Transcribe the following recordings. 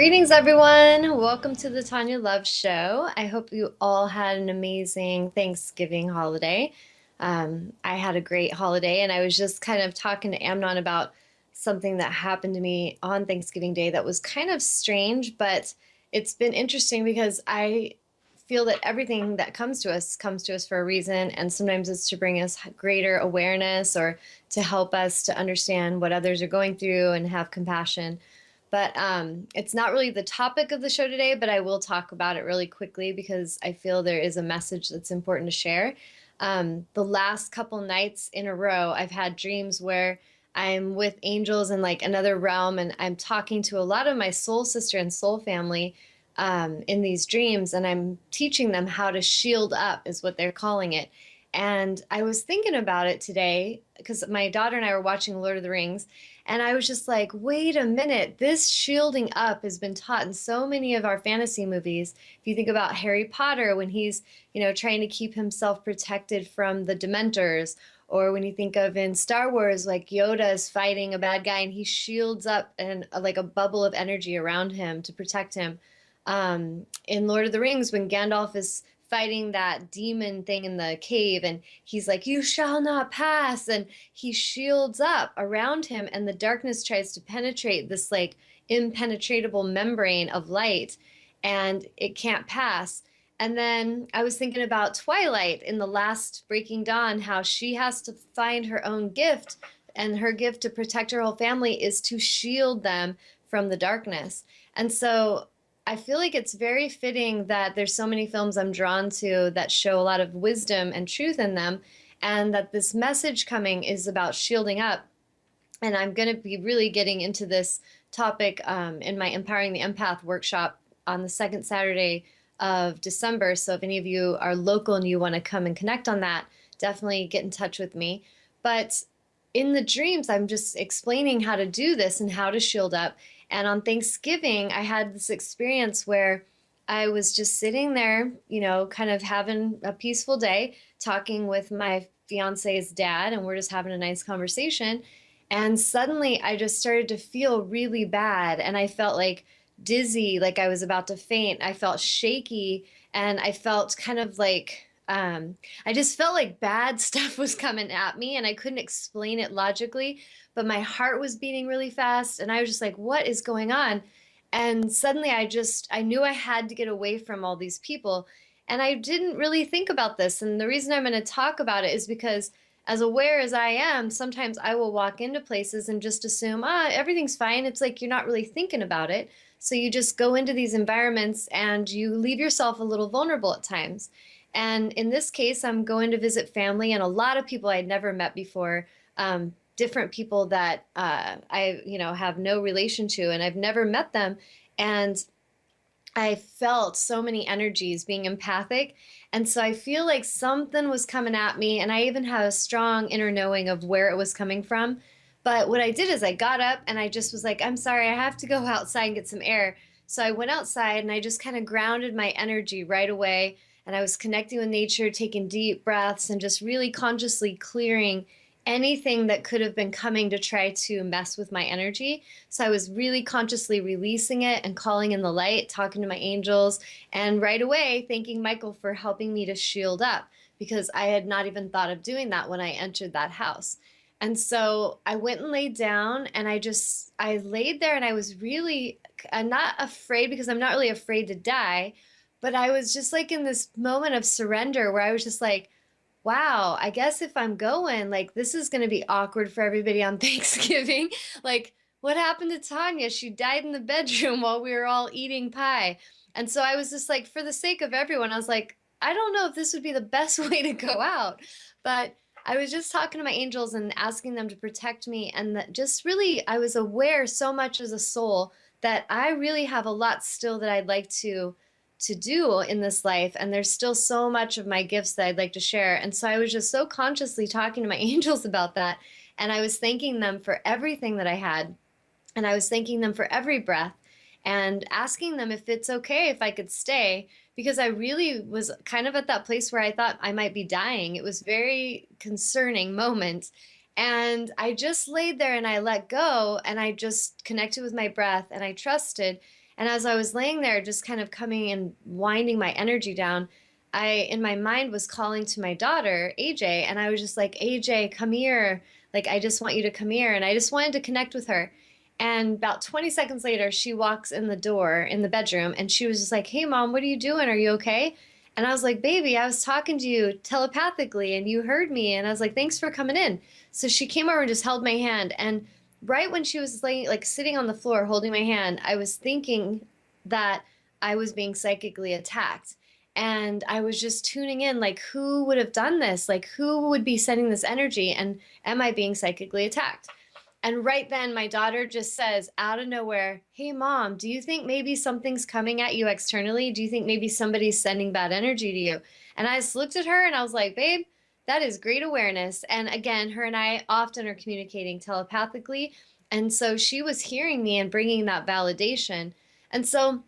Greetings, everyone. Welcome to the Tawnya Love Show. I hope you all had an amazing Thanksgiving holiday. I had a great holiday, and I was just kind of talking to Amnon about something that happened to me on Thanksgiving Day that was kind of strange, but it's been interesting because I feel that everything that comes to us for a reason, and sometimes it's to bring us greater awareness or to help us to understand what others are going through and have compassion. But it's not really the topic of the show today, but I will talk about it really quickly because I feel there is a message that's important to share. The last couple nights in a row, I've had dreams where I'm with angels in like another realm, and I'm talking to a lot of my soul sister and soul family in these dreams, and I'm teaching them how to shield up, is what they're calling it. And I was thinking about it today because my daughter and I were watching Lord of the Rings, and I was just like, wait a minute, this shielding up has been taught in so many of our fantasy movies. If you think about Harry Potter, when he's, trying to keep himself protected from the Dementors, or when you think of in Star Wars, like Yoda is fighting a bad guy and he shields up and like a bubble of energy around him to protect him. In Lord of the Rings, when Gandalf is fighting that demon thing in the cave and he's like, you shall not pass, and he shields up around him, and the darkness tries to penetrate this like impenetrable membrane of light, and it can't pass. And then I was thinking about Twilight in the last Breaking Dawn, how she has to find her own gift, and her gift to protect her whole family is to shield them from the darkness. And so I feel like it's very fitting that there's so many films I'm drawn to that show a lot of wisdom and truth in them, and that this message coming is about shielding up. And I'm going to be really getting into this topic in my Empowering the Empath workshop on the second Saturday of December. So if any of you are local and you want to come and connect on that, definitely get in touch with me. But in the dreams, I'm just explaining how to do this and how to shield up. And on Thanksgiving, I had this experience where I was just sitting there, kind of having a peaceful day, talking with my fiance's dad, and we're just having a nice conversation. And suddenly I just started to feel really bad, and I felt like dizzy, like I was about to faint. I felt shaky, and I felt kind of like I just felt like bad stuff was coming at me, and I couldn't explain it logically, but my heart was beating really fast, and I was just like, what is going on? And suddenly I knew I had to get away from all these people, and I didn't really think about this. And the reason I'm going to talk about it is because as aware as I am, sometimes I will walk into places and just assume, everything's fine. It's like you're not really thinking about it. So you just go into these environments and you leave yourself a little vulnerable at times. And in this case, I'm going to visit family and a lot of people I'd never met before, different people that have no relation to, and I've never met them. And I felt so many energies being empathic. And so I feel like something was coming at me, and I even had a strong inner knowing of where it was coming from. But what I did is I got up and I just was like, I'm sorry, I have to go outside and get some air. So I went outside and I just kind of grounded my energy right away. And I was connecting with nature, taking deep breaths, and just really consciously clearing anything that could have been coming to try to mess with my energy. So I was really consciously releasing it and calling in the light, talking to my angels, and right away thanking Michael for helping me to shield up, because I had not even thought of doing that when I entered that house. And so I went and laid down, and I laid there, and I was really, I'm not afraid because I'm not really afraid to die, but I was just like in this moment of surrender where I was just like, wow, I guess if I'm going, like, this is going to be awkward for everybody on Thanksgiving. Like, what happened to Tanya? She died in the bedroom while we were all eating pie. And so I was just like, for the sake of everyone, I was like, I don't know if this would be the best way to go out. But I was just talking to my angels and asking them to protect me. And that just really, I was aware so much as a soul that I really have a lot still that I'd like to do in this life, and there's still so much of my gifts that I'd like to share. And so I was just so consciously talking to my angels about that, and I was thanking them for everything that I had, and I was thanking them for every breath, and asking them if it's okay if I could stay, because I really was kind of at that place where I thought I might be dying. It was very concerning moment. And I just laid there and I let go, and I just connected with my breath and I trusted. And as I was laying there, just kind of coming and winding my energy down, I, in my mind, was calling to my daughter, AJ, and I was just like, AJ, come here. Like, I just want you to come here. And I just wanted to connect with her. And about 20 seconds later, she walks in the door in the bedroom and she was just like, hey, mom, what are you doing? Are you okay? And I was like, baby, I was talking to you telepathically and you heard me. And I was like, thanks for coming in. So she came over and just held my hand. And right when she was laying, like sitting on the floor holding my hand, I was thinking that I was being psychically attacked. And I was just tuning in, like, who would have done this? Like, who would be sending this energy? And am I being psychically attacked? And right then, my daughter just says out of nowhere, hey, mom, do you think maybe something's coming at you externally? Do you think maybe somebody's sending bad energy to you? And I just looked at her and I was like, babe, that is great awareness. And again, her and I often are communicating telepathically. And so she was hearing me and bringing that validation. And so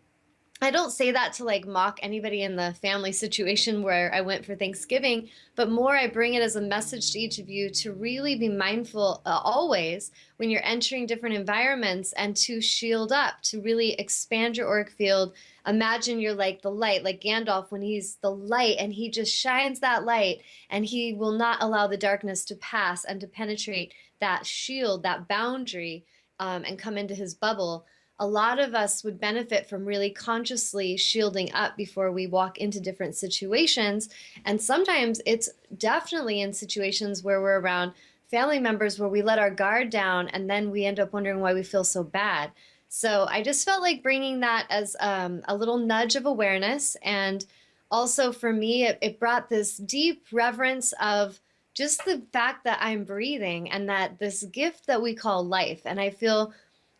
I don't say that to like mock anybody in the family situation where I went for Thanksgiving, but more I bring it as a message to each of you to really be mindful always when you're entering different environments and to shield up, to really expand your auric field. Imagine you're like the light, like Gandalf when he's the light and he just shines that light and he will not allow the darkness to pass and to penetrate that shield, that boundary, and come into his bubble. A lot of us would benefit from really consciously shielding up before we walk into different situations. And sometimes it's definitely in situations where we're around family members where we let our guard down and then we end up wondering why we feel so bad. So I just felt like bringing that as a little nudge of awareness. And also for me, it brought this deep reverence of just the fact that I'm breathing and that this gift that we call life. And I feel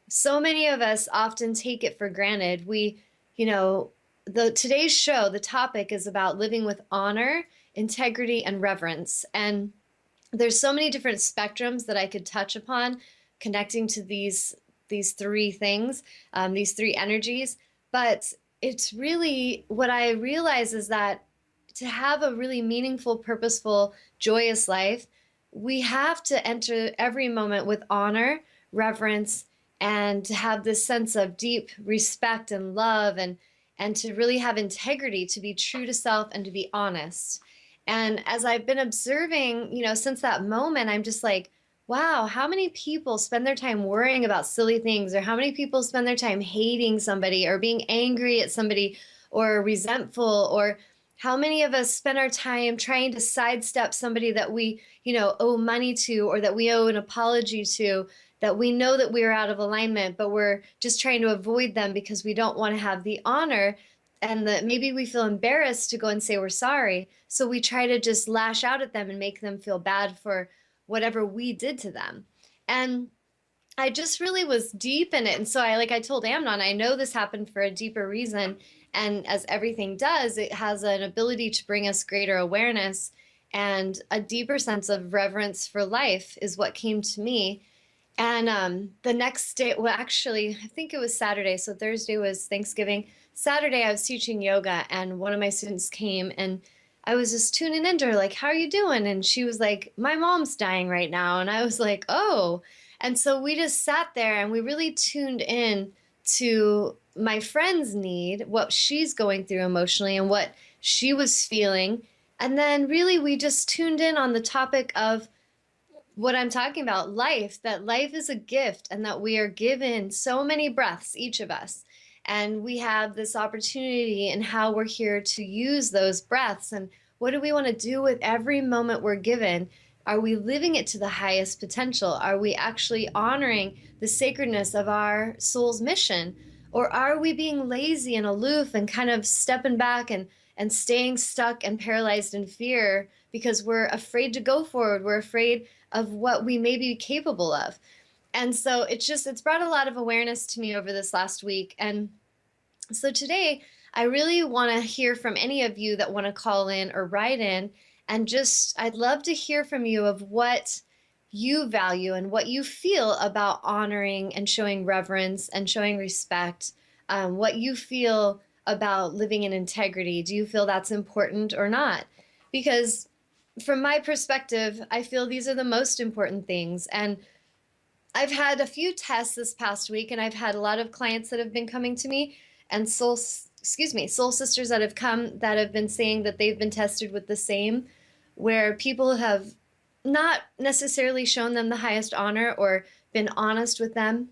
so many of us often take it for granted. We, you know, the today's show, the topic is about living with honor, integrity, and reverence. And there's so many different spectrums that I could touch upon connecting to these three things, these three energies. But it's really what I realize is that to have a really meaningful, purposeful, joyous life, we have to enter every moment with honor, reverence, and to have this sense of deep respect and love and to really have integrity, to be true to self and to be honest. And as I've been observing, since that moment, I'm just like, wow, how many people spend their time worrying about silly things, or how many people spend their time hating somebody or being angry at somebody or resentful, or how many of us spend our time trying to sidestep somebody that we, owe money to or that we owe an apology to, that we know that we're out of alignment, but we're just trying to avoid them because we don't want to have the honor and that maybe we feel embarrassed to go and say we're sorry. So we try to just lash out at them and make them feel bad for whatever we did to them. And I just really was deep in it. And so I told Amnon, I know this happened for a deeper reason. And as everything does, it has an ability to bring us greater awareness and a deeper sense of reverence for life is what came to me. And the next day, well, actually, I think it was Saturday. So Thursday was Thanksgiving. Saturday, I was teaching yoga, and one of my students came, and I was just tuning into her, like, how are you doing? And she was like, my mom's dying right now. And I was like, oh. And so we just sat there and we really tuned in to my friend's need, what she's going through emotionally, and what she was feeling. And then really, we just tuned in on the topic of what I'm talking about, life, that life is a gift and that we are given so many breaths, each of us. And we have this opportunity and how we're here to use those breaths. And what do we want to do with every moment we're given? Are we living it to the highest potential? Are we actually honoring the sacredness of our soul's mission? Or are we being lazy and aloof and kind of stepping back and staying stuck and paralyzed in fear because we're afraid to go forward? We're afraid of what we may be capable of. And so it's brought a lot of awareness to me over this last week. And so today, I really want to hear from any of you that want to call in or write in. And just, I'd love to hear from you of what you value and what you feel about honoring and showing reverence and showing respect, what you feel about living in integrity. Do you feel that's important or not? Because from my perspective, I feel these are the most important things. And I've had a few tests this past week, and I've had a lot of clients that have been coming to me, and soul sisters that have come that have been saying that they've been tested with the same, where people have not necessarily shown them the highest honor or been honest with them,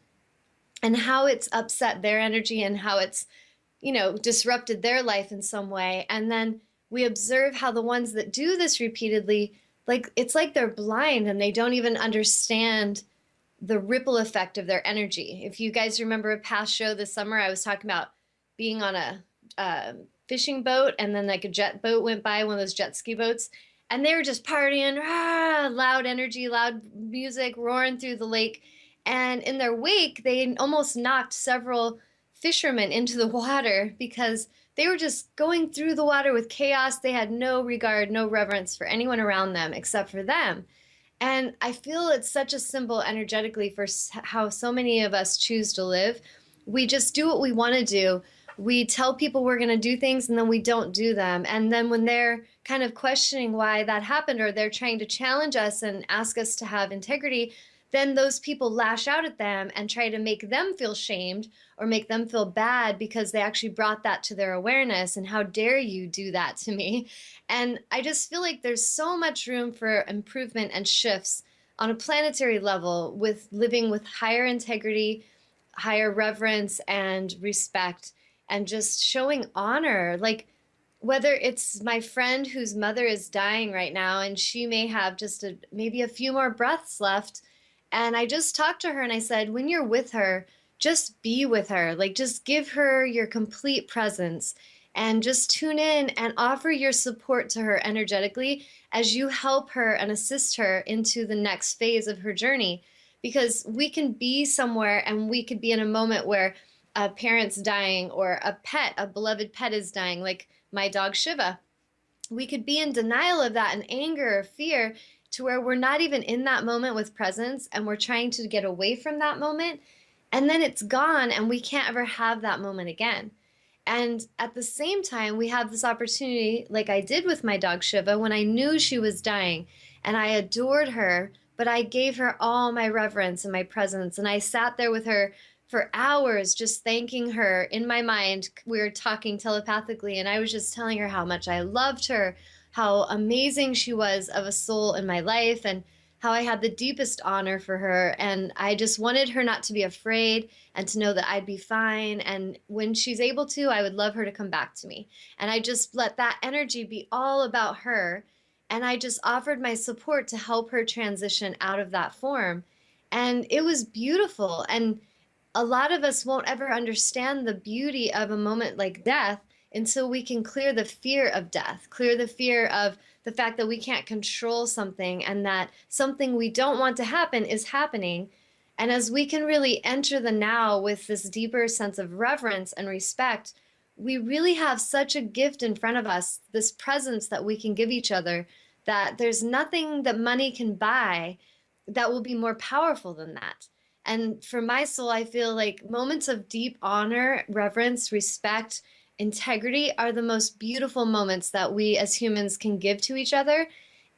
and how it's upset their energy and how it's, disrupted their life in some way. And then we observe how the ones that do this repeatedly, like it's like they're blind and they don't even understand the ripple effect of their energy. If you guys remember a past show this summer, I was talking about being on a fishing boat, and then like a jet boat went by, one of those jet ski boats, and they were just partying, loud energy, loud music, roaring through the lake. And in their wake, they almost knocked several fishermen into the water because they were just going through the water with chaos. They had no regard, no reverence for anyone around them except for them. And I feel it's such a symbol energetically for how so many of us choose to live. We just do what we want to do. We tell people we're going to do things and then we don't do them. And then when they're kind of questioning why that happened, or they're trying to challenge us and ask us to have integrity, then those people lash out at them and try to make them feel shamed or make them feel bad because they actually brought that to their awareness. And how dare you do that to me? And I just feel like there's so much room for improvement and shifts on a planetary level with living with higher integrity, higher reverence, and respect, and just showing honor. Like, whether it's my friend whose mother is dying right now and she may have just maybe a few more breaths left, and I just talked to her and I said, when you're with her, just be with her. Like, just give her your complete presence and just tune in and offer your support to her energetically as you help her and assist her into the next phase of her journey. Because we can be somewhere and we could be in a moment where a parent's dying, or a pet, a beloved pet is dying, like my dog Shiva. We could be in denial of that and anger or fear, to where we're not even in that moment with presence and we're trying to get away from that moment. And then it's gone and we can't ever have that moment again. And at the same time, we have this opportunity, like I did with my dog Shiva, when I knew she was dying and I adored her, but I gave her all my reverence and my presence. And I sat there with her for hours, just thanking her in my mind. We were talking telepathically, and I was just telling her how much I loved her, how amazing she was of a soul in my life, and how I had the deepest honor for her. And I just wanted her not to be afraid and to know that I'd be fine. And when she's able to, I would love her to come back to me. And I just let that energy be all about her. And I just offered my support to help her transition out of that form. And it was beautiful. And a lot of us won't ever understand the beauty of a moment like death until we can clear the fear of death, clear the fear of the fact that we can't control something and that something we don't want to happen is happening. And as we can really enter the now with this deeper sense of reverence and respect, we really have such a gift in front of us, this presence that we can give each other, that there's nothing that money can buy that will be more powerful than that. And for my soul, I feel like moments of deep honor, reverence, respect, integrity are the most beautiful moments that we as humans can give to each other.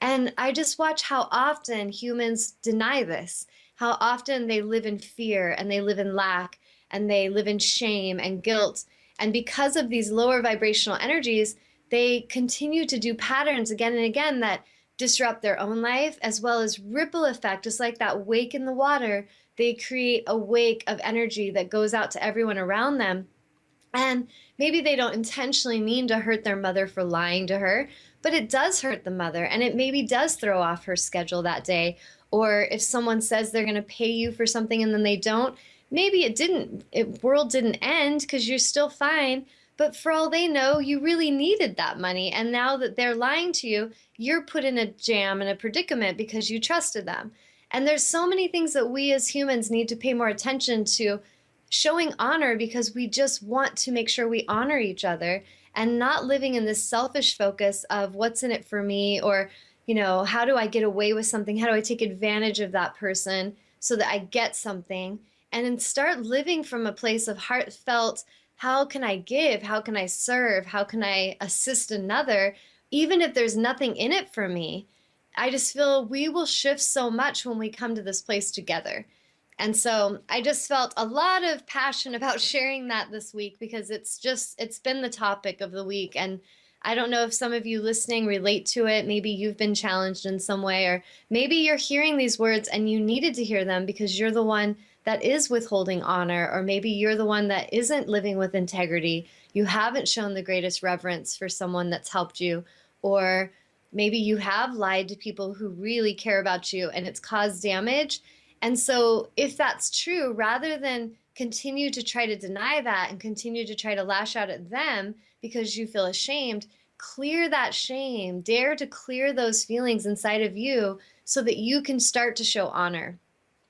And I just watch how often humans deny this, how often they live in fear and they live in lack and they live in shame and guilt. And because of these lower vibrational energies, they continue to do patterns again and again that disrupt their own life, as well as ripple effect, just like that wake in the water. They create a wake of energy that goes out to everyone around them. And maybe they don't intentionally mean to hurt their mother for lying to her, but it does hurt the mother, and it maybe does throw off her schedule that day. Or if someone says they're going to pay you for something and then they don't, maybe world didn't end because you're still fine. But for all they know, you really needed that money. And now that they're lying to you, you're put in a jam and a predicament because you trusted them. And there's so many things that we as humans need to pay more attention to, showing honor, because we just want to make sure we honor each other and not living in this selfish focus of what's in it for me, or, how do I get away with something? How do I take advantage of that person so that I get something? And then start living from a place of heartfelt, how can I give? How can I serve? How can I assist another? Even if there's nothing in it for me, I just feel we will shift so much when we come to this place together. And so I just felt a lot of passion about sharing that this week because it's been the topic of the week. And I don't know if some of you listening relate to it. Maybe you've been challenged in some way, or maybe you're hearing these words and you needed to hear them because you're the one that is withholding honor, or maybe you're the one that isn't living with integrity. You haven't shown the greatest reverence for someone that's helped you, or maybe you have lied to people who really care about you and it's caused damage. And so, if that's true, rather than continue to try to deny that and continue to try to lash out at them because you feel ashamed, clear that shame. Dare to clear those feelings inside of you so that you can start to show honor.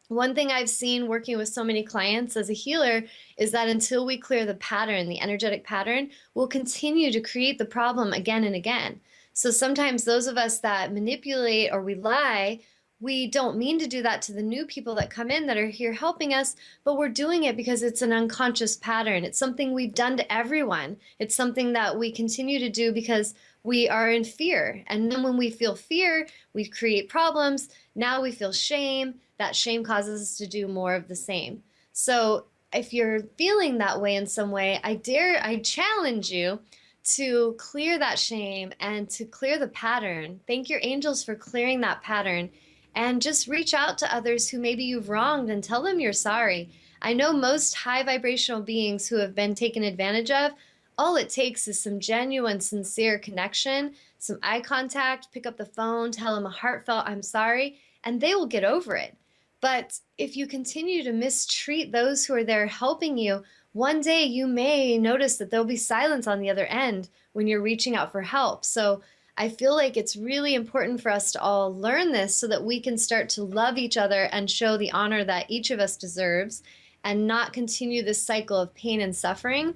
One thing I've seen working with so many clients as a healer is that until we clear the pattern, the energetic pattern, we'll continue to create the problem again and again. So sometimes those of us that manipulate or we lie, we don't mean to do that to the new people that come in that are here helping us, but we're doing it because it's an unconscious pattern. It's something we've done to everyone. It's something that we continue to do because we are in fear. And then when we feel fear, we create problems. Now we feel shame. That shame causes us to do more of the same. So if you're feeling that way in some way, I challenge you to clear that shame and to clear the pattern. Thank your angels for clearing that pattern, and just reach out to others who maybe you've wronged and tell them you're sorry. I know most high vibrational beings who have been taken advantage of, all it takes is some genuine, sincere connection, some eye contact, pick up the phone, tell them a heartfelt, I'm sorry, and they will get over it. But if you continue to mistreat those who are there helping you, one day you may notice that there'll be silence on the other end when you're reaching out for help. So I feel like it's really important for us to all learn this so that we can start to love each other and show the honor that each of us deserves and not continue this cycle of pain and suffering.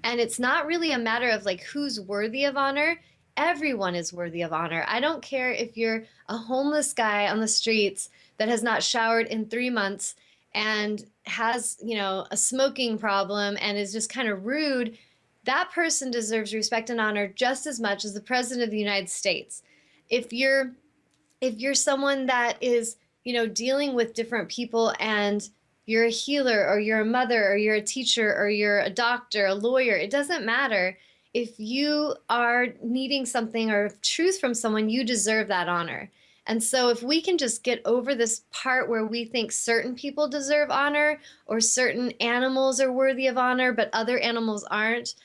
And it's not really a matter of like who's worthy of honor. Everyone is worthy of honor. I don't care if you're a homeless guy on the streets that has not showered in 3 months and has, a smoking problem and is just kind of rude. That person deserves respect and honor just as much as the president of the United States. If you're if you're someone that is, dealing with different people and you're a healer or you're a mother or you're a teacher or you're a doctor, a lawyer, it doesn't matter. If you are needing something or truth from someone, you deserve that honor. And so if we can just get over this part where we think certain people deserve honor or certain animals are worthy of honor, but other animals aren't,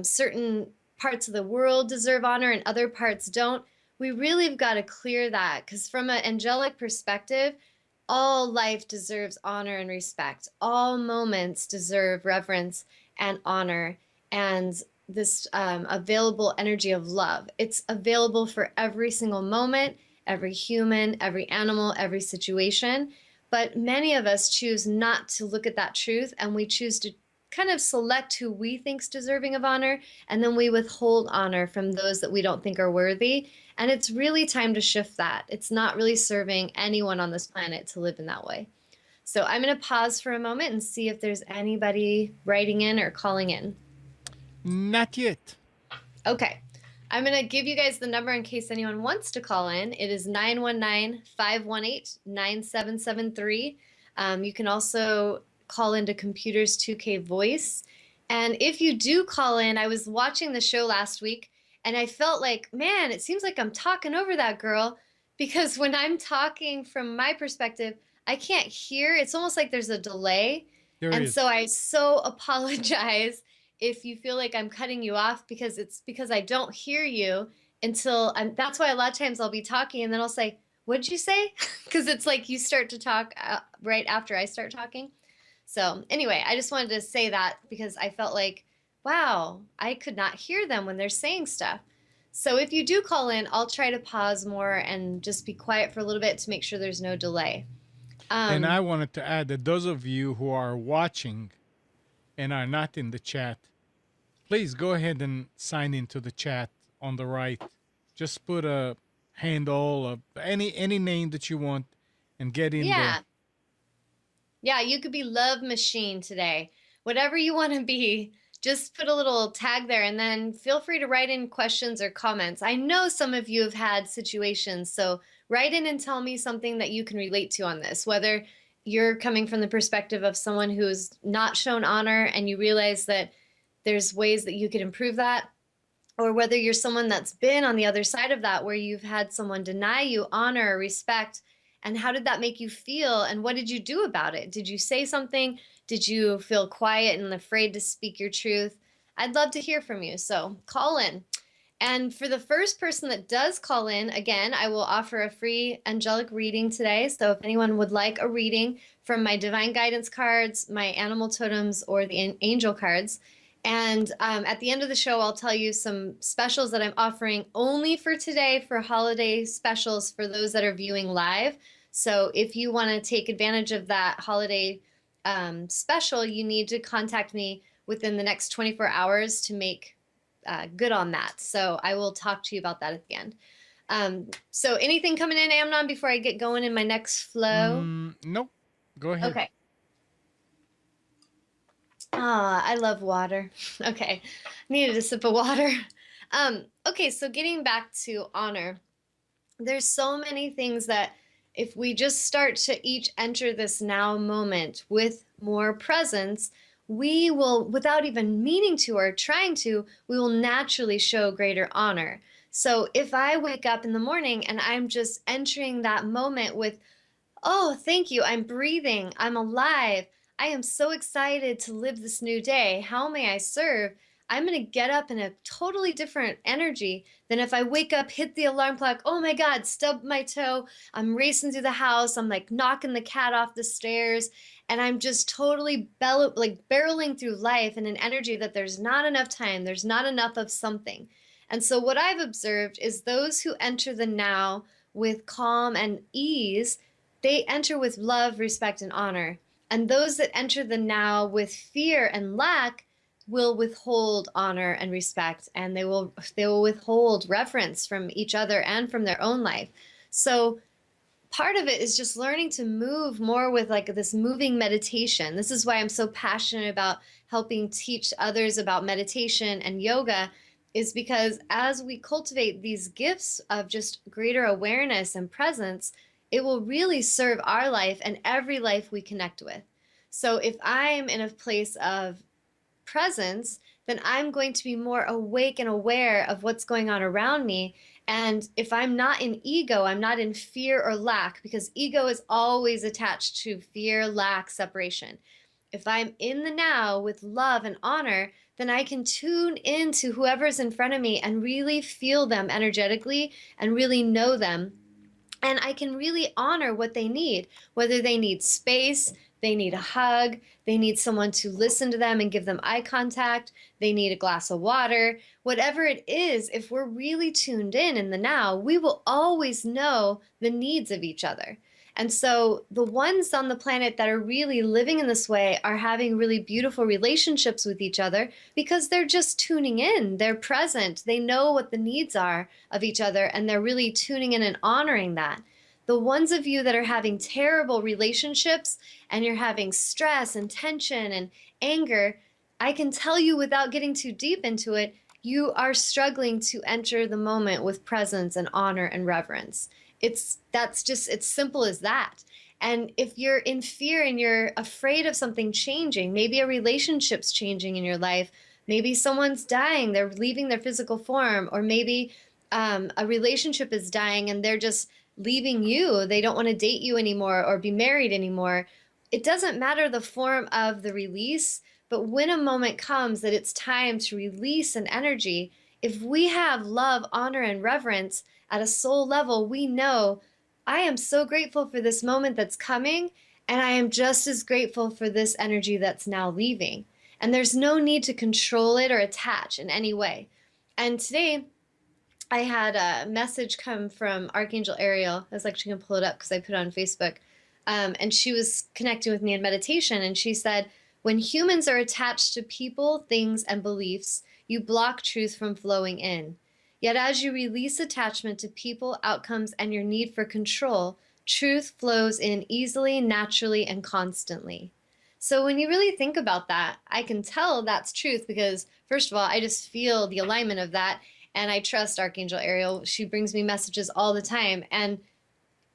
certain parts of the world deserve honor and other parts don't, we really have got to clear that because from an angelic perspective, all life deserves honor and respect. All moments deserve reverence and honor and this available energy of love. It's available for every single moment, every human, every animal, every situation. But many of us choose not to look at that truth and we choose to kind of select who we think's deserving of honor, and then we withhold honor from those that we don't think are worthy. And it's really time to shift that. It's not really serving anyone on this planet to live in that way. So I'm going to pause for a moment and see if there's anybody writing in or calling in. Not yet. Okay. I'm going to give you guys the number in case anyone wants to call in. It is 919-518-9773. You can also call into Computers 2K Voice. And if you do call in, I was watching the show last week and I felt like, man, it seems like I'm talking over that girl because when I'm talking from my perspective, I can't hear. It's almost like there's a delay. There And is. so I so apologize if you feel like I'm cutting you off because it's because I don't hear you until that's why a lot of times I'll be talking and then I'll say, what'd you say? Because it's like you start to talk right after I start talking. So anyway, I just wanted to say that because I felt like, wow, I could not hear them when they're saying stuff. So if you do call in, I'll try to pause more and just be quiet for a little bit to make sure there's no delay. And I wanted to add that those of you who are watching and are not in the chat, please go ahead and sign into the chat on the right. Just put a handle, any name that you want, and get in there. Yeah, you could be Love Machine today. Whatever you want to be, just put a little tag there and then feel free to write in questions or comments. I know some of you have had situations, so write in and tell me something that you can relate to on this, whether you're coming from the perspective of someone who's not shown honor and you realize that there's ways that you could improve that, or whether you're someone that's been on the other side of that, where you've had someone deny you honor or respect. And how did that make you feel? And what did you do about it? Did you say something? Did you feel quiet and afraid to speak your truth? I'd love to hear from you. So call in. And for the first person that does call in, again, I will offer a free angelic reading today. So if anyone would like a reading from my divine guidance cards, my animal totems, or the angel cards, and at the end of the show, I'll tell you some specials that I'm offering only for today for holiday specials for those that are viewing live. So if you want to take advantage of that holiday special, you need to contact me within the next 24 hours to make good on that. So I will talk to you about that at the end. So anything coming in, Amnon, before I get going in my next flow? Nope. Go ahead. Okay. Ah, I love water. Okay. Needed a sip of water. Okay, so getting back to honor, there's so many things that if we just start to each enter this now moment with more presence, we will, without even meaning to or trying to, we will naturally show greater honor. So if I wake up in the morning and I'm just entering that moment with, oh, thank you. I'm breathing. I'm alive. I am so excited to live this new day. How may I serve? I'm going to get up in a totally different energy than if I wake up, hit the alarm clock. Oh my God, stub my toe. I'm racing through the house. I'm like knocking the cat off the stairs. And I'm just totally barreling through life in an energy that there's not enough time. There's not enough of something. And so, what I've observed is those who enter the now with calm and ease, they enter with love, respect, and honor. And those that enter the now with fear and lack will withhold honor and respect, and they will withhold reverence from each other and from their own life. So part of it is just learning to move more with like this moving meditation. This is why I'm so passionate about helping teach others about meditation and yoga, is because as we cultivate these gifts of just greater awareness and presence, it will really serve our life and every life we connect with. So if I'm in a place of presence, then I'm going to be more awake and aware of what's going on around me. And if I'm not in ego, I'm not in fear or lack, because ego is always attached to fear, lack, separation. If I'm in the now with love and honor, then I can tune into whoever's in front of me and really feel them energetically and really know them, and I can really honor what they need, whether they need space, they need a hug, they need someone to listen to them and give them eye contact, they need a glass of water, whatever it is. If we're really tuned in the now, we will always know the needs of each other. And so the ones on the planet that are really living in this way are having really beautiful relationships with each other because they're just tuning in. They're present. They know what the needs are of each other, and they're really tuning in and honoring that. The ones of you that are having terrible relationships and you're having stress and tension and anger, I can tell you without getting too deep into it, you are struggling to enter the moment with presence and honor and reverence. It's simple as that. And if you're in fear and you're afraid of something changing, maybe a relationship's changing in your life, maybe someone's dying, they're leaving their physical form, or maybe a relationship is dying and they're just leaving you. They don't want to date you anymore or be married anymore. It doesn't matter the form of the release, but when a moment comes that it's time to release an energy, if we have love, honor, and reverence at a soul level, we know I am so grateful for this moment that's coming, and I am just as grateful for this energy that's now leaving. And there's no need to control it or attach in any way. And today, I had a message come from Archangel Ariel. I was actually going to pull it up because I put it on Facebook. And she was connecting with me in meditation. And she said, when humans are attached to people, things, and beliefs, you block truth from flowing in. Yet as you release attachment to people, outcomes, and your need for control, truth flows in easily, naturally, and constantly. So when you really think about that, I can tell that's truth because, first of all, I just feel the alignment of that. And I trust Archangel Ariel. She brings me messages all the time. And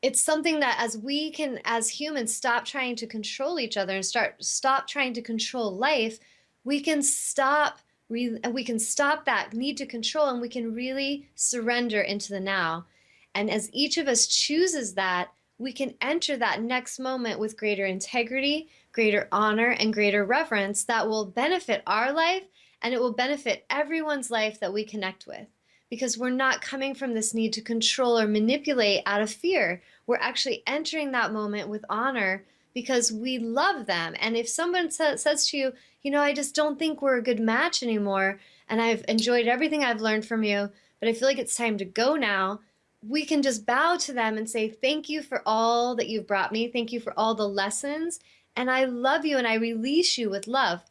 it's something that as we can, as humans, stop trying to control each other and stop trying to control life, we can we can stop that need to control, and we can really surrender into the now. And as each of us chooses that, we can enter that next moment with greater integrity, greater honor, and greater reverence that will benefit our life, and it will benefit everyone's life that we connect with, because we're not coming from this need to control or manipulate out of fear. We're actually entering that moment with honor because we love them. And if someone says to you, you know, I just don't think we're a good match anymore, and I've enjoyed everything I've learned from you, but I feel like it's time to go now, we can just bow to them and say, thank you for all that you've brought me. Thank you for all the lessons. And I love you, and I release you with love.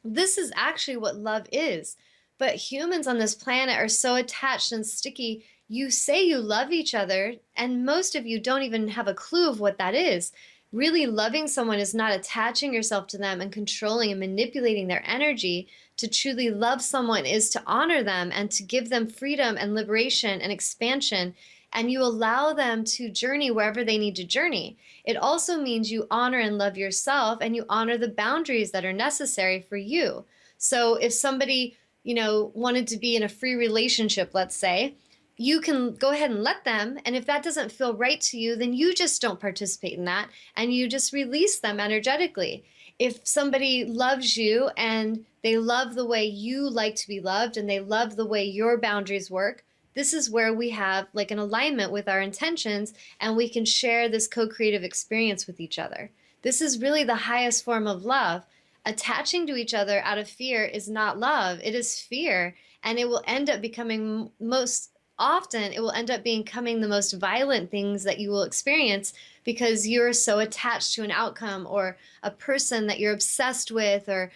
This is actually what love is. But humans on this planet are so attached and sticky. You say you love each other, and most of you don't even have a clue of what that is. Really loving someone is not attaching yourself to them and controlling and manipulating their energy. To truly love someone is to honor them and to give them freedom and liberation and expansion, and you allow them to journey wherever they need to journey. It also means you honor and love yourself, and you honor the boundaries that are necessary for you. So if somebody, you know, wanted to be in a free relationship, let's say, you can go ahead and let them. And if that doesn't feel right to you, then you just don't participate in that and you just release them energetically. If somebody loves you and they love the way you like to be loved and they love the way your boundaries work, this is where we have like an alignment with our intentions, and we can share this co-creative experience with each other. This is really the highest form of love. Attaching to each other out of fear is not love, it is fear. And it will end up becoming, most often it will end up becoming the most violent things that you will experience, because you're so attached to an outcome or a person that you're obsessed with, or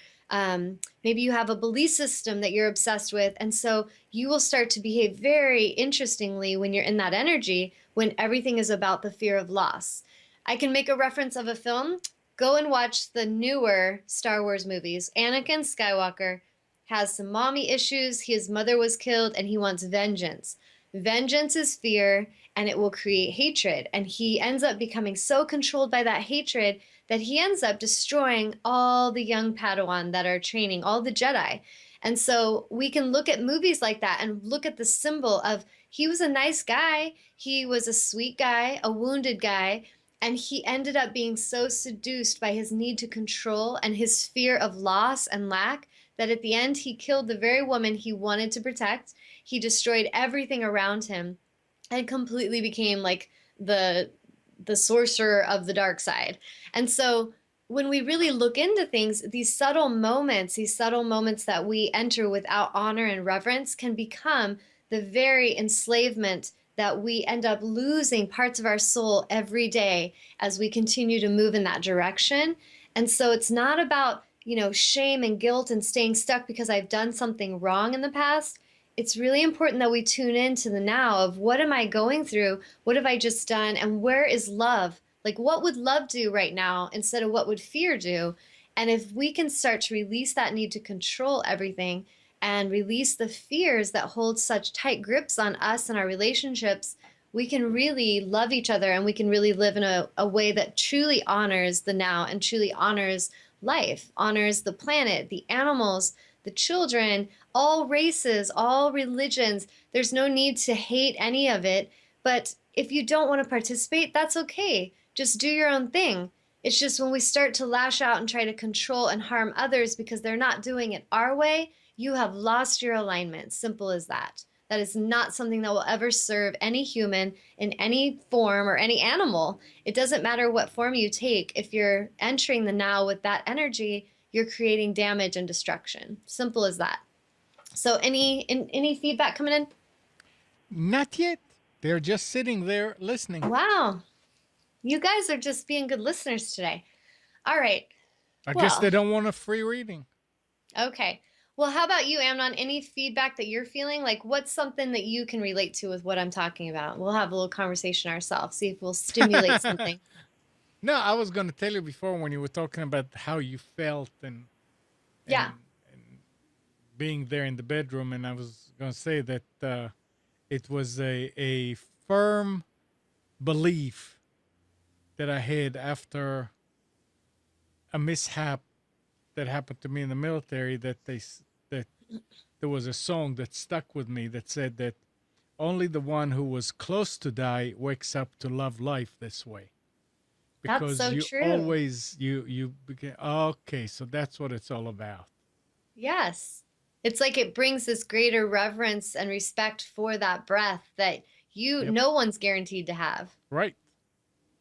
maybe you have a belief system that you're obsessed with. And so you will start to behave very interestingly when you're in that energy, when everything is about the fear of loss. I can make a reference of a film. Go and watch the newer Star Wars movies. Anakin Skywalker has some mommy issues. His mother was killed and he wants vengeance. Vengeance is fear, and it will create hatred. And he ends up becoming so controlled by that hatred that he ends up destroying all the young Padawan that are training, all the Jedi. And so we can look at movies like that and look at the symbol of, he was a nice guy, he was a sweet guy, a wounded guy, and he ended up being so seduced by his need to control and his fear of loss and lack that at the end he killed the very woman he wanted to protect. He destroyed everything around him and completely became like the the sorcerer of the dark side. And so when we really look into things, these subtle moments that we enter without honor and reverence can become the very enslavement that we end up losing parts of our soul every day as we continue to move in that direction. And so it's not about, you know, shame and guilt and staying stuck because I've done something wrong in the past. It's really important that we tune into the now of, what am I going through? What have I just done? And where is love? Like, what would love do right now instead of what would fear do? And if we can start to release that need to control everything and release the fears that hold such tight grips on us and our relationships, we can really love each other, and we can really live in a way that truly honors the now and truly honors life, honors the planet, the animals, the children, all races, all religions. There's no need to hate any of it. But if you don't want to participate, that's okay. Just do your own thing. It's just when we start to lash out and try to control and harm others because they're not doing it our way, you have lost your alignment. Simple as that. That is not something that will ever serve any human in any form or any animal. It doesn't matter what form you take. If you're entering the now with that energy, you're creating damage and destruction. Simple as that. So any feedback coming in? Not yet. They're just sitting there listening. Wow. You guys are just being good listeners today. All right. I guess Well, they don't want a free reading. okay. Well, how about you, Amnon? Any feedback that you're feeling? Like, what's something that you can relate to with what I'm talking about? We'll have a little conversation ourselves, see if we'll stimulate something. No, I was going to tell you before when you were talking about how you felt Yeah. and being there in the bedroom, and I was going to say that it was a firm belief that I had after a mishap that happened to me in the military, that there was a song that stuck with me that said that only the one who was close to die wakes up to love life this way. That's Because so you true. always you begin, okay, so that's what it's all about. Yes. It's like it brings this greater reverence and respect for that breath that Yep. no one's guaranteed to have. Right.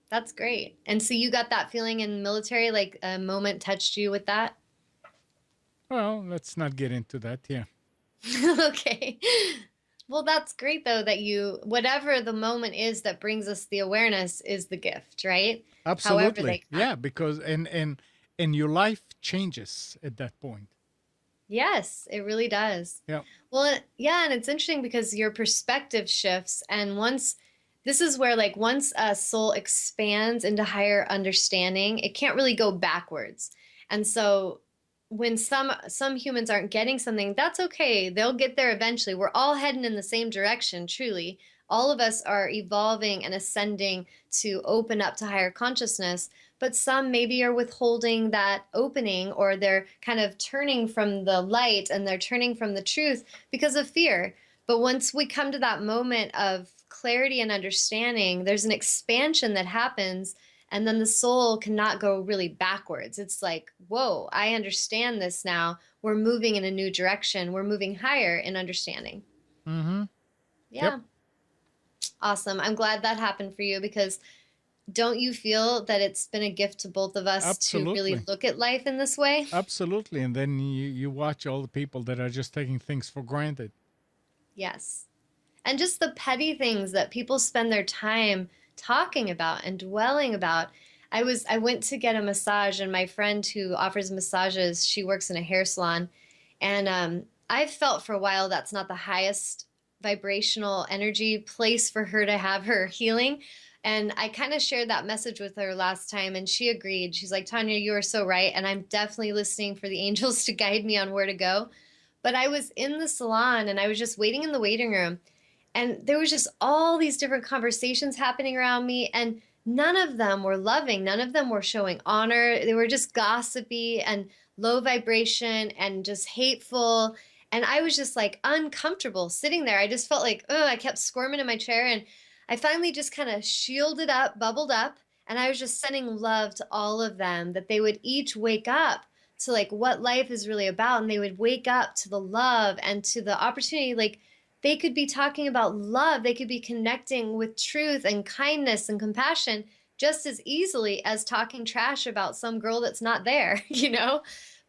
That's great. And so you got that feeling in the military, like a moment touched you with that? Well, let's not get into that. Yeah. Okay. Well, that's great though that whatever the moment is that brings us the awareness is the gift, right? However they Absolutely. come. Yeah, because and your life changes at that point. Yes, it really does. Yeah. Well, yeah, and it's interesting because your perspective shifts, and this is where like once a soul expands into higher understanding, it can't really go backwards. And so when some humans aren't getting something, that's okay. They'll get there eventually. We're all heading in the same direction, truly. All of us are evolving and ascending to open up to higher consciousness, but some maybe are withholding that opening, or they're kind of turning from the light and they're turning from the truth because of fear. But once we come to that moment of clarity and understanding, there's an expansion that happens, and then the soul cannot go really backwards. It's like, whoa, I understand this now. We're moving in a new direction. We're moving higher in understanding. Mm-hmm. Yep. Yeah, awesome. I'm glad that happened for you, because don't you feel that it's been a gift to both of us to really Absolutely. look at life in this way? Absolutely. And then you watch all the people that are just taking things for granted. Yes. And just the petty things that people spend their time talking about and dwelling about. I went to get a massage, and my friend who offers massages, she works in a hair salon, and I've felt for a while that's not the highest vibrational energy place for her to have her healing. And I kind of shared that message with her last time, and she agreed. She's like, Tanya, you are so right. And I'm definitely listening for the angels to guide me on where to go. But I was in the salon and I was just waiting in the waiting room, and there was just all these different conversations happening around me, and none of them were loving. None of them were showing honor. They were just gossipy and low vibration and just hateful. And I was just like uncomfortable sitting there. I just felt like, oh, I kept squirming in my chair. And I finally just kind of shielded up, bubbled up. And I was just sending love to all of them, that they would each wake up to like what life is really about. And they would wake up to the love and to the opportunity. Like, they could be talking about love. They could be connecting with truth and kindness and compassion just as easily as talking trash about some girl that's not there, you know?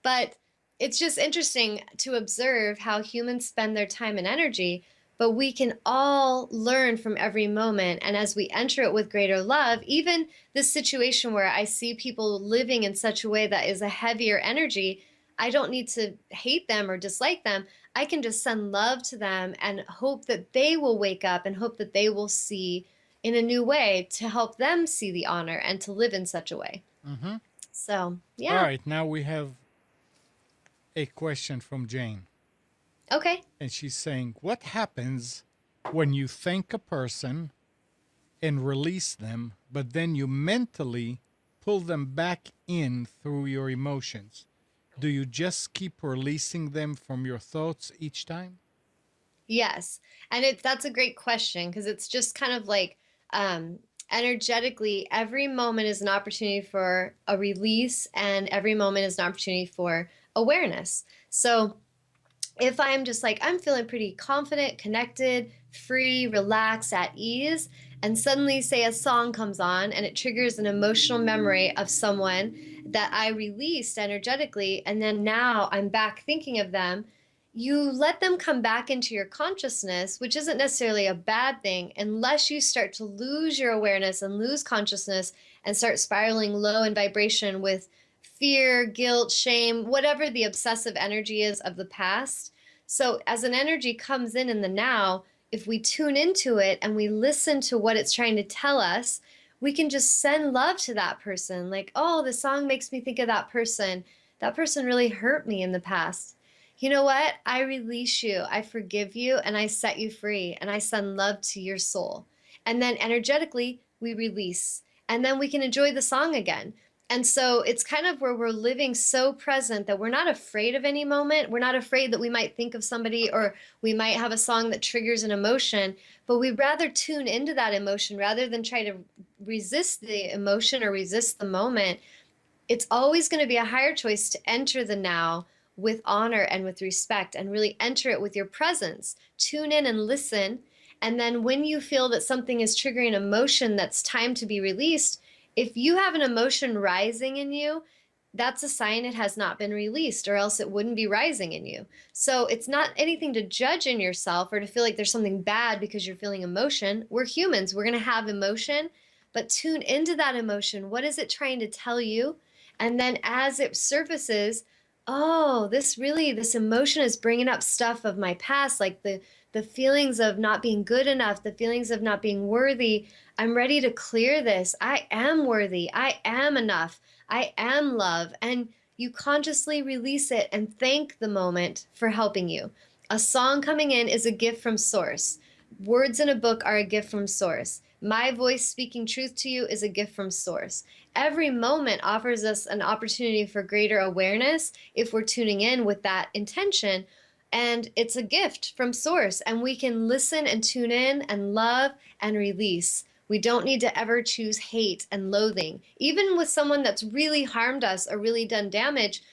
But it's just interesting to observe how humans spend their time and energy, but we can all learn from every moment. And as we enter it with greater love, even this situation where I see people living in such a way that is a heavier energy, I don't need to hate them or dislike them. I can just send love to them and hope that they will wake up and hope that they will see in a new way to help them see the honor and to live in such a way. Mm-hmm. So, All yeah. right. Now we have a question from Jane. Okay. And she's saying, what happens when you thank a person and release them, but then you mentally pull them back in through your emotions? Do you just keep releasing them from your thoughts each time? Yes. And that's a great question, because it's just kind of like um energetically every moment is an opportunity for a release, and every moment is an opportunity for awareness. So if I'm just like, I'm feeling pretty confident, connected, free, relaxed, at ease, and suddenly, say, a song comes on and it triggers an emotional memory of someone that I released energetically, and then now I'm back thinking of them, you let them come back into your consciousness, which isn't necessarily a bad thing, unless you start to lose your awareness and lose consciousness and start spiraling low in vibration with fear, guilt, shame, whatever the obsessive energy is of the past. So, as an energy comes in the now, if we tune into it and we listen to what it's trying to tell us, we can just send love to that person. Like, oh, the song makes me think of that person. That person really hurt me in the past. You know what? I release you, I forgive you, and I set you free, and I send love to your soul. And then energetically, we release, and then we can enjoy the song again. And so it's kind of where we're living so present that we're not afraid of any moment. We're not afraid that we might think of somebody or we might have a song that triggers an emotion, but we'd rather tune into that emotion rather than try to resist the emotion or resist the moment. It's always going to be a higher choice to enter the now with honor and with respect and really enter it with your presence. Tune in and listen. And then when you feel that something is triggering emotion that's time to be released, if you have an emotion rising in you, that's a sign it has not been released, or else it wouldn't be rising in you. So it's not anything to judge in yourself or to feel like there's something bad because you're feeling emotion. We're humans, we're going to have emotion, but tune into that emotion. What is it trying to tell you? And then as it surfaces, oh, this emotion is bringing up stuff of my past, like the feelings of not being good enough, the feelings of not being worthy. I'm ready to clear this. I am worthy. I am enough. I am love. And you consciously release it and thank the moment for helping you. A song coming in is a gift from source. Words in a book are a gift from source. My voice speaking truth to you is a gift from source. Every moment offers us an opportunity for greater awareness if we're tuning in with that intention. And it's a gift from source, and we can listen and tune in and love and release. We don't need to ever choose hate and loathing. Even with someone that's really harmed us or really done damage,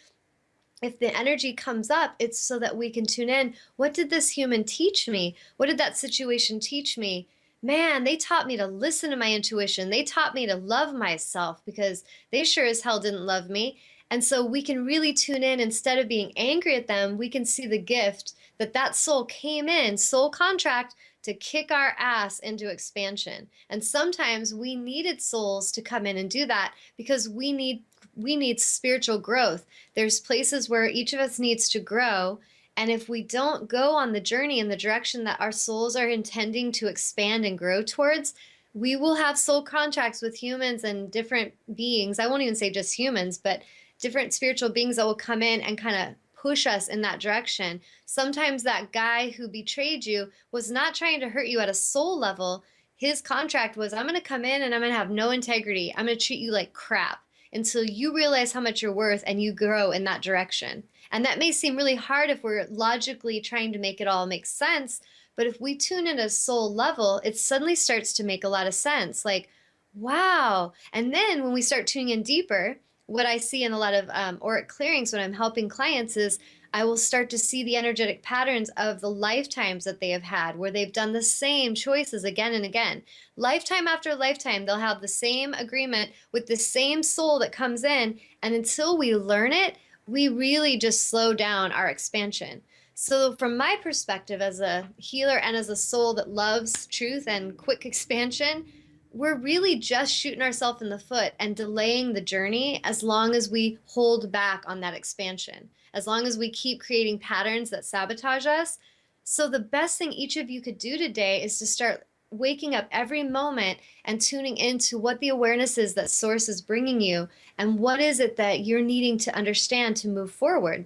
if the energy comes up, it's so that we can tune in. What did this human teach me? What did that situation teach me? Man, they taught me to listen to my intuition. They taught me to love myself because they sure as hell didn't love me. And so we can really tune in instead of being angry at them. We can see the gift that that soul came in, soul contract, to kick our ass into expansion. And sometimes we needed souls to come in and do that because we need spiritual growth. There's places where each of us needs to grow. And if we don't go on the journey in the direction that our souls are intending to expand and grow towards, we will have soul contracts with humans and different beings. I won't even say just humans, but different spiritual beings that will come in and kind of push us in that direction. Sometimes that guy who betrayed you was not trying to hurt you at a soul level. His contract was, I'm going to come in and I'm going to have no integrity. I'm going to treat you like crap until you realize how much you're worth and you grow in that direction. And that may seem really hard if we're logically trying to make it all make sense, but if we tune in at a soul level, it suddenly starts to make a lot of sense. Like, wow. And then when we start tuning in deeper, what I see in a lot of auric clearings when I'm helping clients is I will start to see the energetic patterns of the lifetimes that they have had, where they've done the same choices again and again. Lifetime after lifetime, they'll have the same agreement with the same soul that comes in. And until we learn it, we really just slow down our expansion. So, from my perspective as a healer and as a soul that loves truth and quick expansion, we're really just shooting ourselves in the foot and delaying the journey as long as we hold back on that expansion, as long as we keep creating patterns that sabotage us. So, the best thing each of you could do today is to start waking up every moment and tuning into what the awareness is that source is bringing you and what is it that you're needing to understand to move forward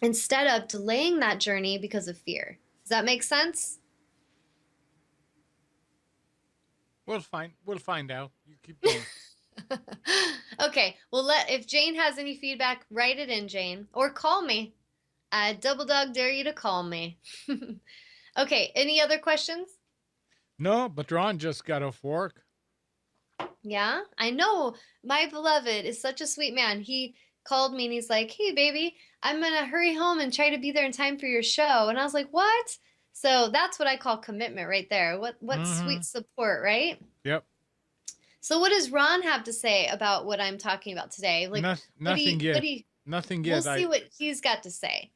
instead of delaying that journey because of fear. Does that make sense? We'll find out. You keep going. Okay, well, let if Jane has any feedback, write it in, Jane, or call me. I double dog dare you to call me. Okay, any other questions? No, but Ron just got off work. Yeah, I know. My beloved is such a sweet man. He called me and he's like, "Hey, baby, I'm gonna hurry home and try to be there in time for your show." And I was like, "What?" So that's what I call commitment right there. What Mm-hmm. sweet support, right? Yep. So what does Ron have to say about what I'm talking about today? Like, Nothing what yet. do you, Nothing we'll yet. see what he's got to say.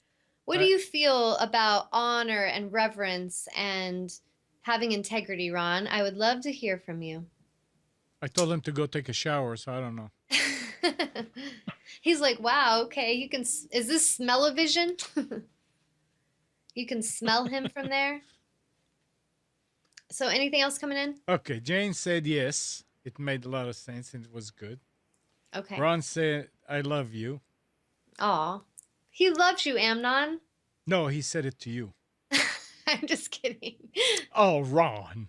What do I you feel about honor and reverence and having integrity, Ron? I would love to hear from you. I told him to go take a shower, so I don't know. He's like, wow, okay, you can, is this smell-o-vision? You can smell him from there. So anything else coming in? Okay, Jane said yes. It made a lot of sense and it was good. Okay. Ron said, I love you. Aw. He loves you, Amnon. No, he said it to you. I'm just kidding. Oh, Ron.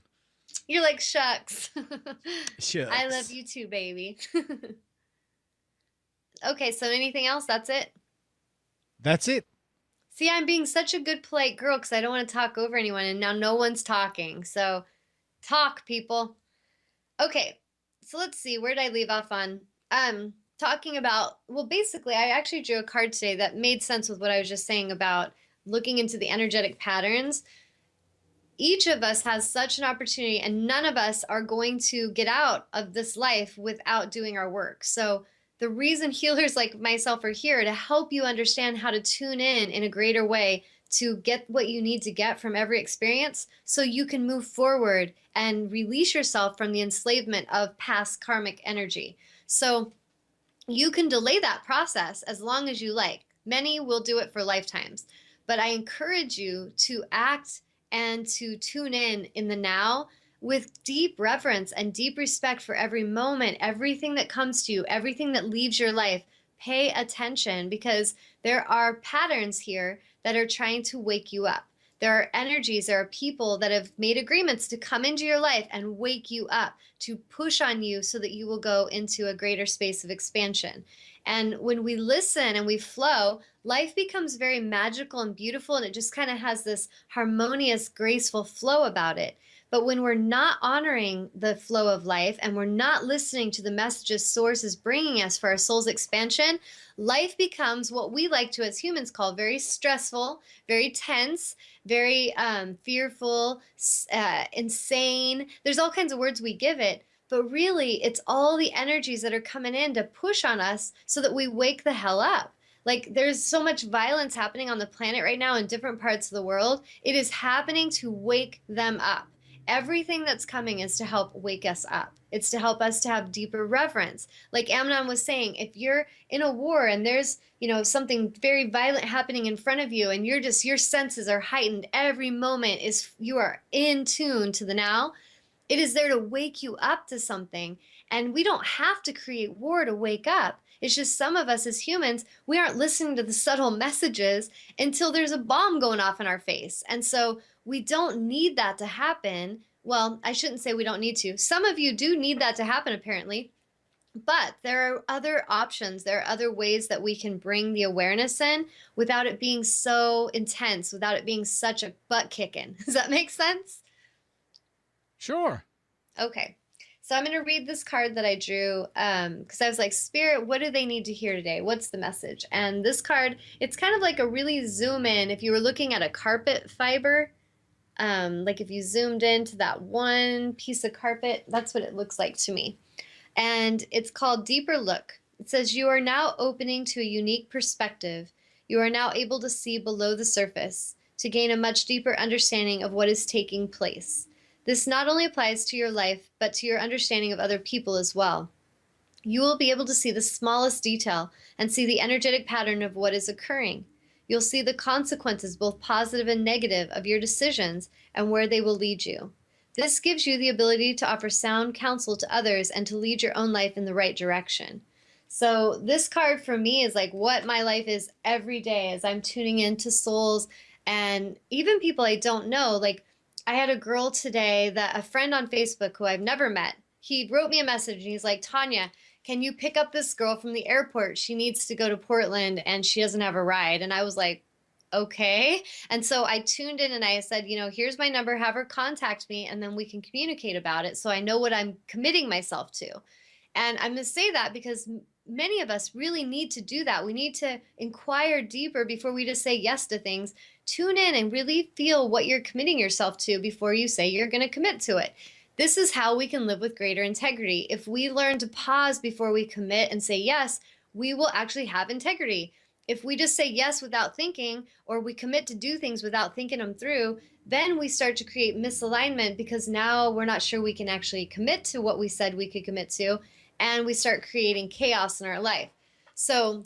You're like, shucks. I love Shucks. you too, baby. Okay, so anything else? That's it? That's it. See, I'm being such a good polite girl because I don't want to talk over anyone, and now no one's talking. So talk, people. Okay, so let's see. Where did I leave off on? Talking about, well, basically, I actually drew a card today that made sense with what I was just saying about looking into the energetic patterns. Each of us has such an opportunity, and none of us are going to get out of this life without doing our work. So, the reason healers like myself are here to help you understand how to tune in a greater way to get what you need to get from every experience so you can move forward and release yourself from the enslavement of past karmic energy. So, you can delay that process as long as you like. Many will do it for lifetimes. But I encourage you to act and to tune in the now with deep reverence and deep respect for every moment, everything that comes to you, everything that leaves your life. Pay attention because there are patterns here that are trying to wake you up. There are energies, there are people that have made agreements to come into your life and wake you up, to push on you so that you will go into a greater space of expansion. And when we listen and we flow, life becomes very magical and beautiful, and it just kind of has this harmonious, graceful flow about it. But when we're not honoring the flow of life and we're not listening to the messages Source is bringing us for our soul's expansion, life becomes what we like to, as humans, call very stressful, very tense, very fearful, insane. There's all kinds of words we give it, but really, it's all the energies that are coming in to push on us so that we wake the hell up. Like, there's so much violence happening on the planet right now in different parts of the world. It is happening to wake them up. Everything that's coming is to help wake us up. It's to help us to have deeper reverence. Like Amnon was saying, if you're in a war and there's, something very violent happening in front of you and your senses are heightened every moment, is you are in tune to the now. It is there to wake you up to something. And we don't have to create war to wake up. It's just some of us as humans, we aren't listening to the subtle messages until there's a bomb going off in our face. And so we don't need that to happen. Well, I shouldn't say we don't need to. Some of you do need that to happen, apparently. But there are other options. There are other ways that we can bring the awareness in without it being so intense, without it being such a butt kicking. Does that make sense? Sure. Okay. So I'm going to read this card that I drew because I was like, Spirit, what do they need to hear today? What's the message? And this card, it's kind of like a really zoom in. If you were looking at a carpet fiber, like if you zoomed into that one piece of carpet, that's what it looks like to me. And it's called Deeper Look. It says, You are now opening to a unique perspective. You are now able to see below the surface, to gain a much deeper understanding of what is taking place. This not only applies to your life, but to your understanding of other people as well. You will be able to see the smallest detail and see the energetic pattern of what is occurring. You'll see the consequences, both positive and negative, of your decisions and where they will lead you. This gives you the ability to offer sound counsel to others and to lead your own life in the right direction. So, this card for me is like what my life is every day as I'm tuning into souls and even people I don't know. Like, I had a girl today, that a friend on Facebook who I've never met, he wrote me a message and he's like, Tawnya, can you pick up this girl from the airport? She needs to go to Portland and she doesn't have a ride. And I was like, okay. And so I tuned in and I said, here's my number, have her contact me, and then we can communicate about it so I know what I'm committing myself to. And I'm going to say that because many of us really need to do that. We need to inquire deeper before we just say yes to things. Tune in and really feel what you're committing yourself to before you say you're going to commit to it. This is how we can live with greater integrity. If we learn to pause before we commit and say yes, we will actually have integrity. If we just say yes without thinking, or we commit to do things without thinking them through, then we start to create misalignment because now we're not sure we can actually commit to what we said we could commit to, and we start creating chaos in our life. So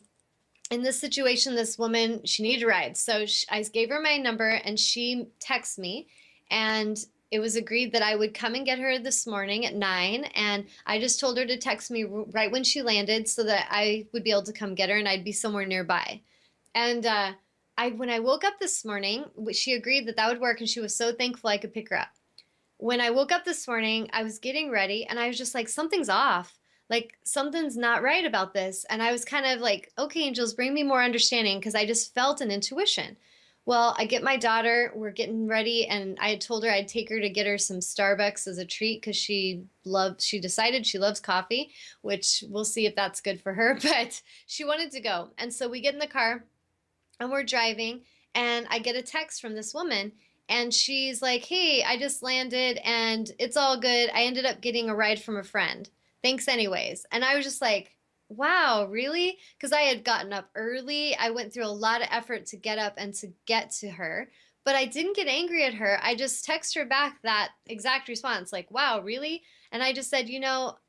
in this situation, this woman, she needed a ride. So I gave her my number and she texted me, and it was agreed that I would come and get her this morning at 9. And I just told her to text me right when she landed so that I would be able to come get her and I'd be somewhere nearby. And when I woke up this morning, she agreed that that would work, and she was so thankful I could pick her up. when I woke up this morning, I was getting ready and I was just like, something's off. Like, something's not right about this. And I was kind of like, okay, angels, bring me more understanding because I just felt an intuition. Well, I get my daughter, we're getting ready, and I had told her I'd take her to get her some Starbucks as a treat because she decided she loves coffee, which we'll see if that's good for her, but she wanted to go. And so we get in the car and we're driving, and I get a text from this woman, and she's like, "Hey, I just landed and it's all good. I ended up getting a ride from a friend. Thanks anyways." And I was just like, "Wow, really?" Because I had gotten up early. I went through a lot of effort to get up and to get to her. But I didn't get angry at her. I just text her back that exact response, like, "Wow, really?" And I just said,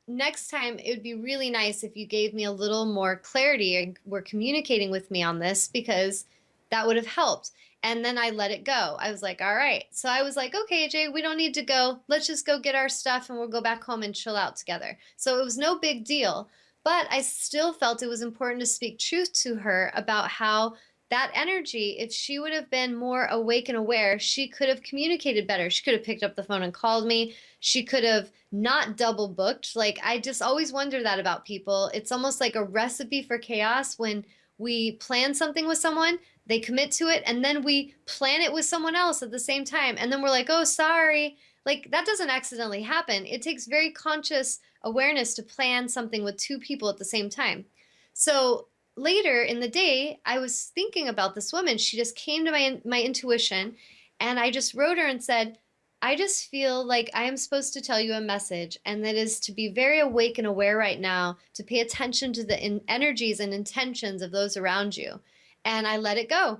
next time it would be really nice if you gave me a little more clarity and were communicating with me on this because that would have helped. And then I let it go. I was like, all right. So I was like, okay, Jay, we don't need to go. Let's just go get our stuff and we'll go back home and chill out together. So it was no big deal. But I still felt it was important to speak truth to her about how that energy, if she would have been more awake and aware, she could have communicated better. She could have picked up the phone and called me. She could have not double booked. Like, I just always wonder that about people. It's almost like a recipe for chaos when we plan something with someone, they commit to it, and then we plan it with someone else at the same time. And then we're like, oh, sorry. Like, that doesn't accidentally happen. It takes very conscious awareness to plan something with two people at the same time. So later in the day, I was thinking about this woman. She just came to my intuition, and I just wrote her and said, I just feel like I am supposed to tell you a message, and that is to be very awake and aware right now, to pay attention to the energies and intentions of those around you. And I let it go.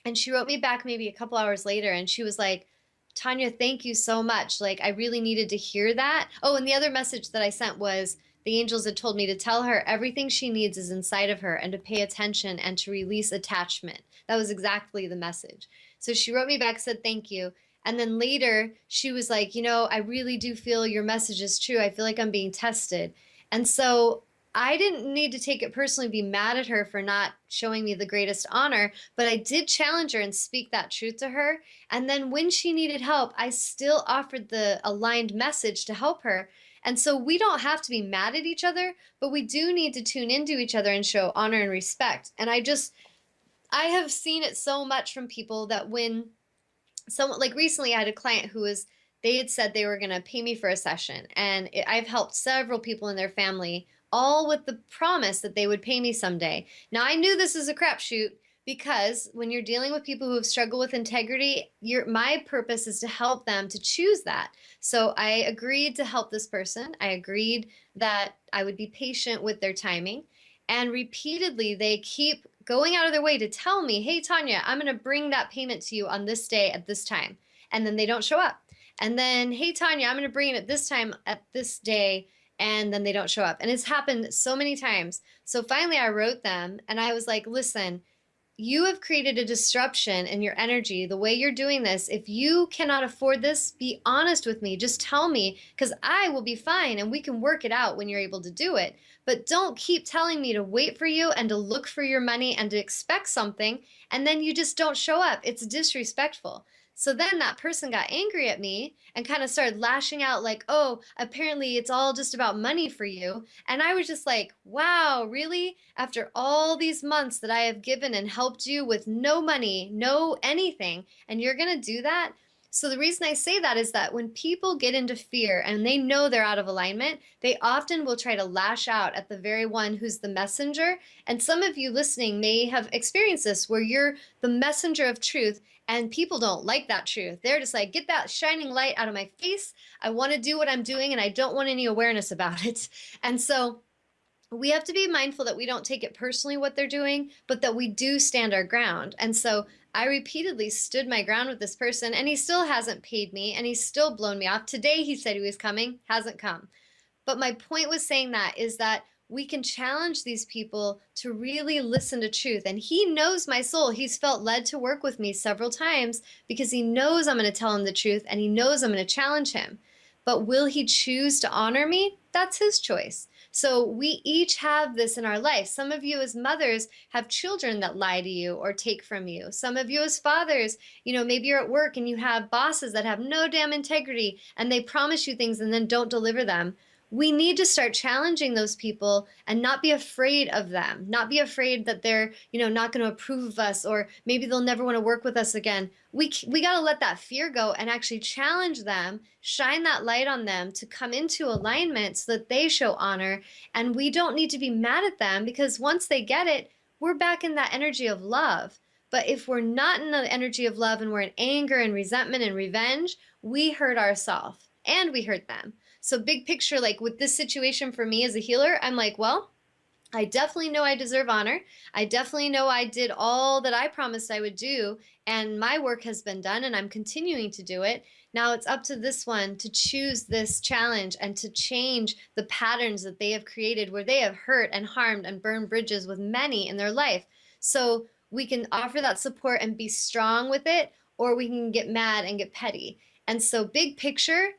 And she wrote me back maybe a couple hours later, and she was like, Tanya, thank you so much. Like, I really needed to hear that. Oh, and the other message that I sent was the angels had told me to tell her everything she needs is inside of her and to pay attention and to release attachment. That was exactly the message. So she wrote me back, said thank you. And then later she was like, I really do feel your message is true. I feel like I'm being tested. And so I didn't need to take it personally, be mad at her for not showing me the greatest honor, but I did challenge her and speak that truth to her. And then when she needed help, I still offered the aligned message to help her. And so we don't have to be mad at each other, but we do need to tune into each other and show honor and respect. And I have seen it so much from people that when someone, like recently I had a client who was, they had said they were going to pay me for a session, and I've helped several people in their family, all with the promise that they would pay me someday. Now I knew this is a crapshoot because when you're dealing with people who have struggled with integrity, my purpose is to help them to choose that. So I agreed to help this person. I agreed that I would be patient with their timing, and repeatedly they keep going out of their way to tell me, hey, Tanya, I'm going to bring that payment to you on this day at this time. And then they don't show up. And then, hey, Tanya, I'm going to bring it at this time at this day. And then they don't show up. And it's happened so many times. So finally, I wrote them and I was like, listen, you have created a disruption in your energy the way you're doing this. If you cannot afford this, be honest with me. Just tell me, because I will be fine and we can work it out when you're able to do it. But don't keep telling me to wait for you and to look for your money and to expect something, and then you just don't show up. It's disrespectful. So then that person got angry at me and kind of started lashing out, like, oh, apparently it's all just about money for you. And I was just like, wow, really? After all these months that I have given and helped you with no money, no anything, and you're going to do that? So the reason I say that is that when people get into fear and they know they're out of alignment, they often will try to lash out at the very one who's the messenger. And some of you listening may have experienced this where you're the messenger of truth and people don't like that truth. They're just like, get that shining light out of my face. I want to do what I'm doing and I don't want any awareness about it. And so we have to be mindful that we don't take it personally what they're doing, but that we do stand our ground. And so I repeatedly stood my ground with this person, and he still hasn't paid me, and he's still blown me off. Today he said he was coming, hasn't come. But my point was saying that is that we can challenge these people to really listen to truth. And he knows my soul. He's felt led to work with me several times because he knows I'm going to tell him the truth and he knows I'm going to challenge him. But will he choose to honor me? That's his choice. So we each have this in our life. Some of you as mothers have children that lie to you or take from you. Some of you as fathers, maybe you're at work and you have bosses that have no damn integrity and they promise you things and then don't deliver them. We need to start challenging those people and not be afraid of them, not be afraid that they're, not going to approve of us, or maybe they'll never want to work with us again. We got to let that fear go and actually challenge them, shine that light on them to come into alignment so that they show honor. And we don't need to be mad at them, because once they get it, we're back in that energy of love. But if we're not in the energy of love and we're in anger and resentment and revenge, we hurt ourselves and we hurt them. So big picture, like with this situation for me as a healer, I'm like, well, I definitely know I deserve honor. I definitely know I did all that I promised I would do, and my work has been done, and I'm continuing to do it. Now it's up to this one to choose this challenge and to change the patterns that they have created where they have hurt and harmed and burned bridges with many in their life. So we can offer that support and be strong with it, or we can get mad and get petty. And so, big picture,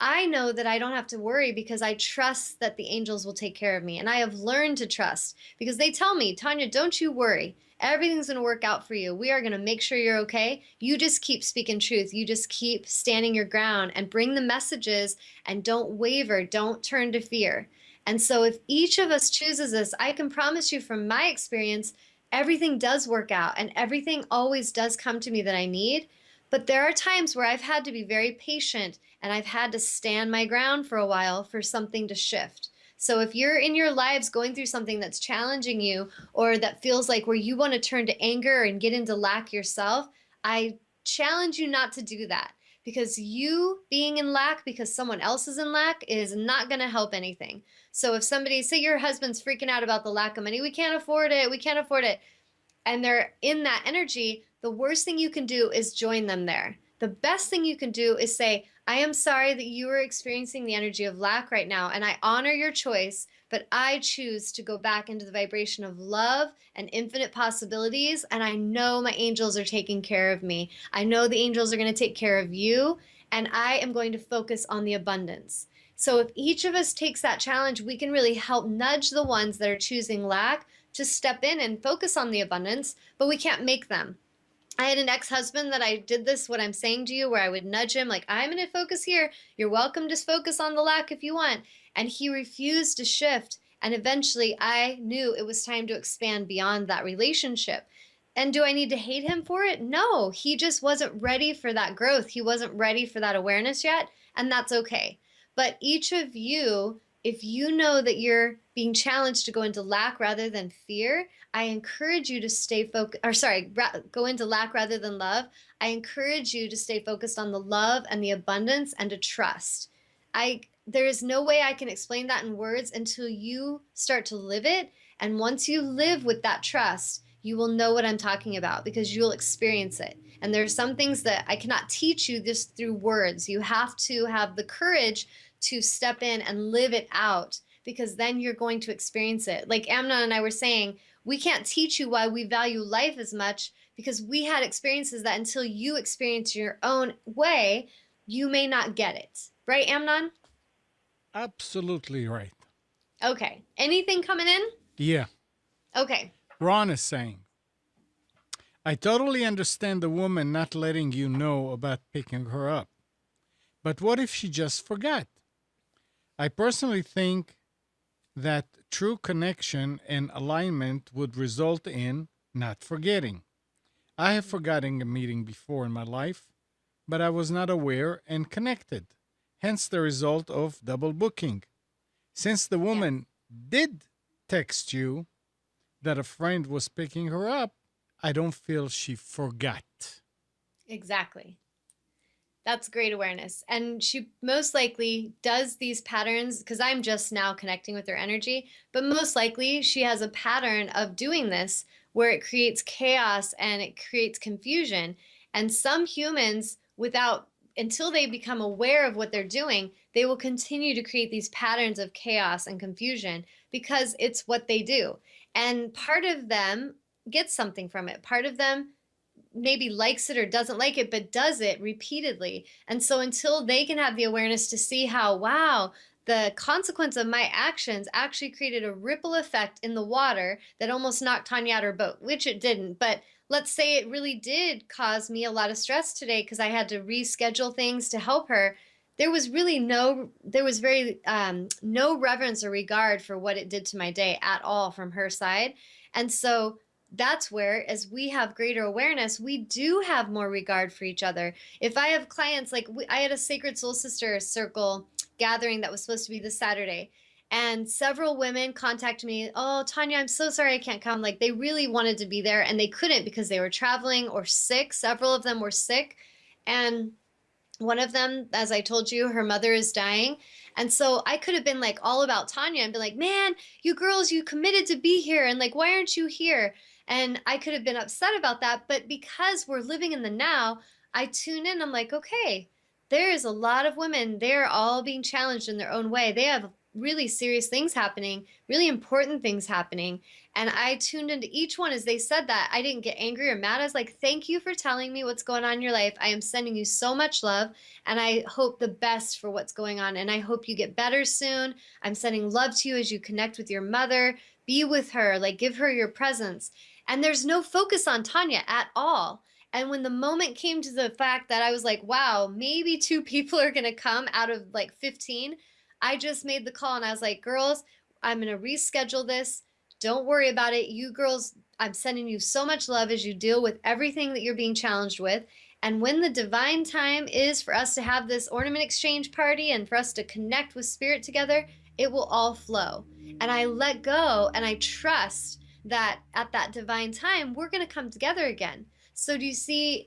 I know that I don't have to worry because I trust that the angels will take care of me. And I have learned to trust because they tell me, Tawnya, don't you worry. Everything's going to work out for you. We are going to make sure you're okay. You just keep speaking truth. You just keep standing your ground and bring the messages and don't waver. Don't turn to fear. And so, if each of us chooses this, I can promise you from my experience, everything does work out and everything always does come to me that I need. But there are times where I've had to be very patient and I've had to stand my ground for a while for something to shift. So if you're in your lives going through something that's challenging you, or that feels like where you want to turn to anger and get into lack yourself, I challenge you not to do that, because you being in lack because someone else is in lack is not going to help anything. So if somebody, say your husband's freaking out about the lack of money, we can't afford it, we can't afford it, and they're in that energy, the worst thing you can do is join them there. The best thing you can do is say, I am sorry that you are experiencing the energy of lack right now, and I honor your choice, but I choose to go back into the vibration of love and infinite possibilities, and I know my angels are taking care of me. I know the angels are going to take care of you, and I am going to focus on the abundance. So if each of us takes that challenge, we can really help nudge the ones that are choosing lack to step in and focus on the abundance, but we can't make them. I had an ex-husband that I did this, what I'm saying to you, where I would nudge him, like, I'm going to focus here. You're welcome to focus on the lack if you want. And he refused to shift. And eventually I knew it was time to expand beyond that relationship. And do I need to hate him for it? No, he just wasn't ready for that growth. He wasn't ready for that awareness yet. And that's okay. But each of you, if you know that you're being challenged to go into lack rather than fear, I encourage you to stay focused, or sorry, go into lack rather than love. I encourage you to stay focused on the love and the abundance and to trust. There is no way I can explain that in words until you start to live it. And once you live with that trust, you will know what I'm talking about because you'll experience it. And there are some things that I cannot teach you just through words. You have to have the courage to step in and live it out, because then you're going to experience it. Like Amnon and I were saying, we can't teach you why we value life as much because we had experiences that until you experience your own way, you may not get it. Right, Amnon? Absolutely right. Okay. Anything coming in? Yeah. Okay. Ron is saying, I totally understand the woman not letting you know about picking her up. But what if she just forgot? I personally think that true connection and alignment would result in not forgetting. I have forgotten a meeting before in my life, but I was not aware and connected. Hence the result of double booking. Since the Yeah, woman did text you that a friend was picking her up, I don't feel she forgot. exactly. That's great awareness. And she most likely does these patterns because I'm just now connecting with her energy, but most likely she has a pattern of doing this where it creates chaos and it creates confusion. And some humans, without until they become aware of what they're doing, they will continue to create these patterns of chaos and confusion because it's what they do. And part of them gets something from it. Part of them maybe likes it or doesn't like it, but does it repeatedly. And so until they can have the awareness to see how, wow, the consequence of my actions actually created a ripple effect in the water that almost knocked Tanya out her boat, which it didn't. But let's say it really did cause me a lot of stress today because I had to reschedule things to help her. There was very no reverence or regard for what it did to my day at all from her side. And so that's where, as we have greater awareness, we do have more regard for each other. If I have clients, like I had a Sacred Soul Sister Circle gathering that was supposed to be this Saturday, and several women contacted me. Oh, Tanya, I'm so sorry I can't come. Like they really wanted to be there and they couldn't because they were traveling or sick. Several of them were sick. And one of them, as I told you, her mother is dying. And so I could have been like all about Tanya and be like, man, you girls, you committed to be here. And like, why aren't you here? And I could have been upset about that. But because we're living in the now, I tune in. I'm like, okay, there is a lot of women. They're all being challenged in their own way. They have really serious things happening, really important things happening. And I tuned into each one as they said that. I didn't get angry or mad. I was like, thank you for telling me what's going on in your life. I am sending you so much love and I hope the best for what's going on. And I hope you get better soon. I'm sending love to you as you connect with your mother. Be with her, like give her your presence. And there's no focus on Tanya at all. And when the moment came to the fact that I was like, wow, maybe two people are going to come out of like 15, I just made the call and I was like, girls, I'm going to reschedule this. Don't worry about it. You girls, I'm sending you so much love as you deal with everything that you're being challenged with. And when the divine time is for us to have this ornament exchange party and for us to connect with spirit together, it will all flow. And I let go and I trust that at that divine time, we're going to come together again. So do you see,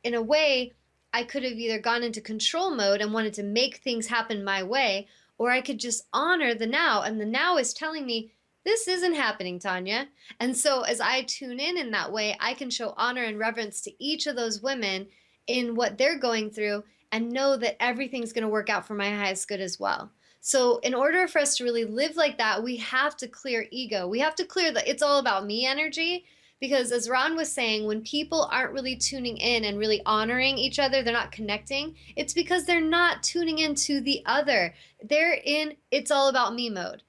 in a way, I could have either gone into control mode and wanted to make things happen my way, or I could just honor the now. And the now is telling me, this isn't happening, Tanya. And so as I tune in that way, I can show honor and reverence to each of those women in what they're going through and know that everything's going to work out for my highest good as well. So in order for us to really live like that, we have to clear ego. We have to clear the it's all about me energy. Because as Ron was saying, when people aren't really tuning in and really honoring each other, they're not connecting, it's because they're not tuning into the other. They're in it's all about me mode.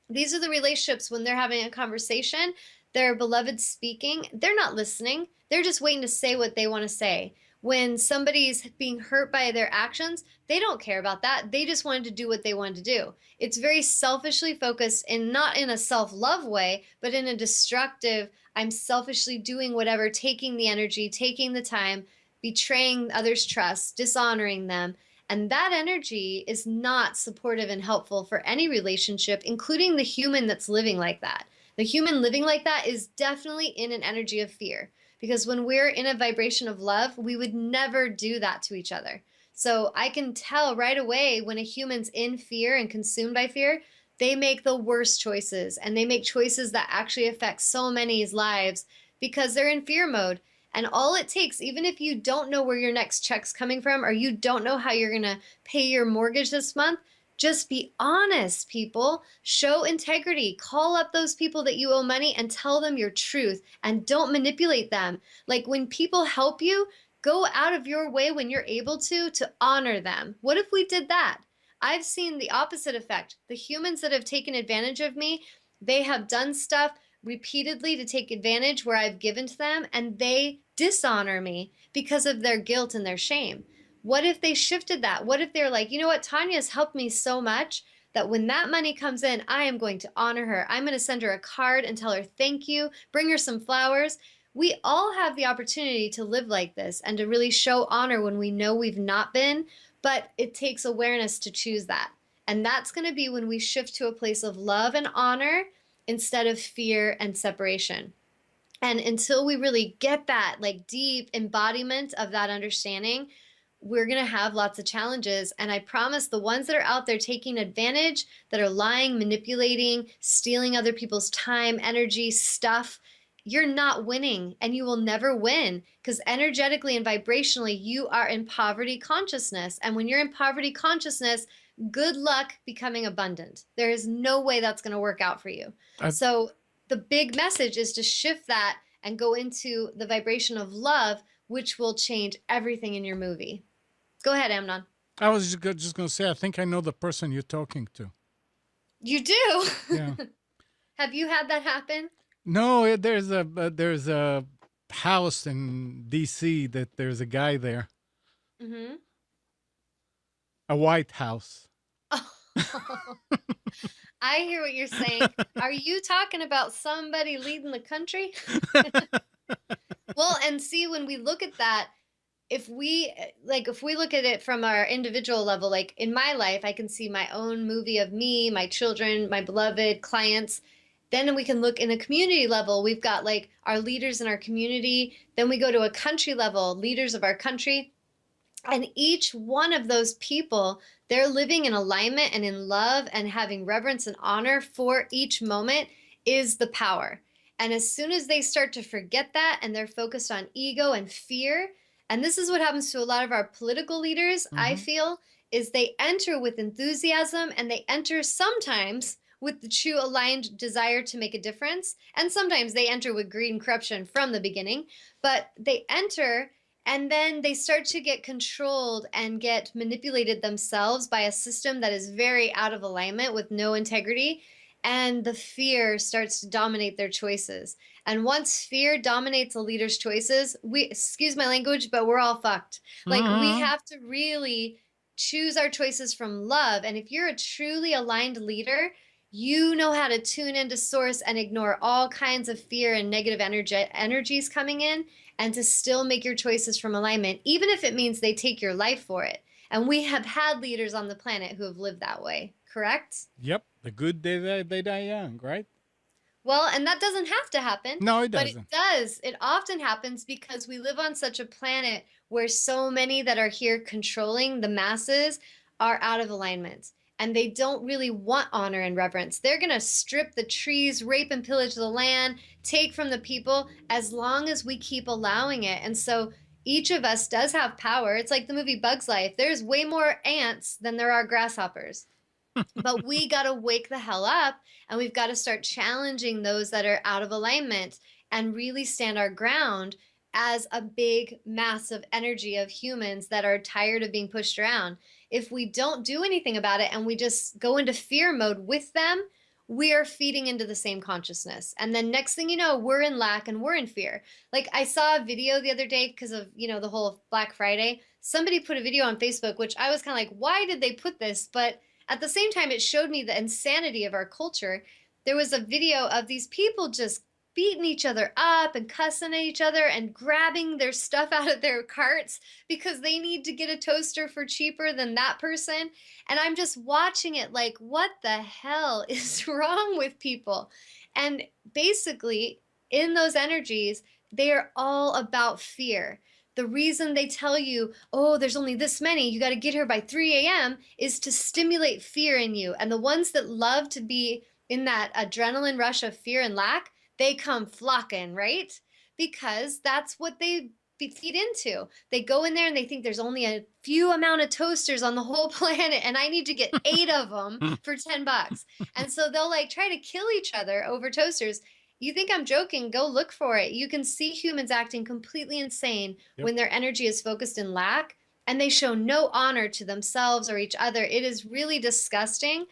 These are the relationships when they're having a conversation, their beloved speaking, they're not listening. They're just waiting to say what they want to say. When somebody's being hurt by their actions, they don't care about that. They just wanted to do what they wanted to do. It's very selfishly focused and not in a self-love way, but in a destructive, I'm selfishly doing whatever, taking the energy, taking the time, betraying others' trust, dishonoring them. And that energy is not supportive and helpful for any relationship, including the human that's living like that. The human living like that is definitely in an energy of fear. Because when we're in a vibration of love, we would never do that to each other. So I can tell right away when a human's in fear and consumed by fear, they make the worst choices and they make choices that actually affect so many's lives because they're in fear mode. And all it takes, even if you don't know where your next check's coming from or you don't know how you're going to pay your mortgage this month, just be honest, people. Show integrity. Call up those people that you owe money and tell them your truth and don't manipulate them. Like when people help you, go out of your way when you're able to honor them. What if we did that? I've seen the opposite effect. The humans that have taken advantage of me, they have done stuff repeatedly to take advantage where I've given to them and they dishonor me because of their guilt and their shame. What if they shifted that? What if they're like, you know what, Tanya's helped me so much that when that money comes in, I am going to honor her. I'm going to send her a card and tell her thank you, bring her some flowers. We all have the opportunity to live like this and to really show honor when we know we've not been, but it takes awareness to choose that. And that's going to be when we shift to a place of love and honor instead of fear and separation. And until we really get that like deep embodiment of that understanding, we're going to have lots of challenges. And I promise the ones that are out there taking advantage, that are lying, manipulating, stealing other people's time, energy, stuff, you're not winning and you will never win because energetically and vibrationally, you are in poverty consciousness. And when you're in poverty consciousness, good luck becoming abundant. There is no way that's going to work out for you. I, So the big message is to shift that and go into the vibration of love, which will change everything in your movie. Go ahead, Amnon. I was just going to say, I think I know the person you're talking to. You do. Yeah. Have you had that happen? No, there's a house in D.C. that there's a guy there, Mm-hmm. a White House. Oh, I hear what you're saying. Are you talking about somebody leading the country? Well, and see, when we look at that, if we look at it from our individual level, like in my life, I can see my own movie of me, my children, my beloved clients. Then we can look in a community level. We've got like our leaders in our community. Then we go to a country level, leaders of our country. And each one of those people, they're living in alignment and in love and having reverence and honor for each moment is the power. And as soon as they start to forget that and they're focused on ego and fear, and this is what happens to a lot of our political leaders, I Hmm. feel, is they enter with enthusiasm and they enter sometimes with the true aligned desire to make a difference. And sometimes they enter with greed and corruption from the beginning, but they enter and then they start to get controlled and get manipulated themselves by a system that is very out of alignment with no integrity. And the fear starts to dominate their choices. And once fear dominates a leader's choices, excuse my language, but we're all fucked. Like, we Hmm. have to really choose our choices from love. And if you're a truly aligned leader, you know how to tune into source and ignore all kinds of fear and negative energies coming in, and to still make your choices from alignment, even if it means they take your life for it. And we have had leaders on the planet who have lived that way, correct? Yep, the good they die young, right? Well, and that doesn't have to happen, No, it but it doesn't. does. It often happens because we live on such a planet where so many that are here controlling the masses are out of alignment. And they don't really want honor and reverence. They're going to strip the trees, rape and pillage the land, take from the people as long as we keep allowing it. And so each of us does have power. It's like the movie Bug's Life. There's way more ants than there are grasshoppers. But we got to wake the hell up and we've got to start challenging those that are out of alignment and really stand our ground as a big, massive energy of humans that are tired of being pushed around. If we don't do anything about it and we just go into fear mode with them, we are feeding into the same consciousness. And then next thing you know, we're in lack and we're in fear. Like I saw a video the other day because of, the whole Black Friday. Somebody put a video on Facebook, which I was kind of like, why did they put this? But at the same time, it showed me the insanity of our culture. There was a video of these people just beating each other up and cussing at each other and grabbing their stuff out of their carts because they need to get a toaster for cheaper than that person. And I'm just watching it like, what the hell is wrong with people? And basically, in those energies, they are all about fear. The reason they tell you, oh, there's only this many, you got to get here by 3 a.m., is to stimulate fear in you. And the ones that love to be in that adrenaline rush of fear and lack, they come flocking, right? Because that's what they feed into. They go in there and they think there's only a few amount of toasters on the whole planet and I need to get 8 of them for $10. And so they'll like try to kill each other over toasters. You think I'm joking? Go look for it. You can see humans acting completely insane Yep. when their energy is focused in lack and they show no honor to themselves or each other. It is really disgusting.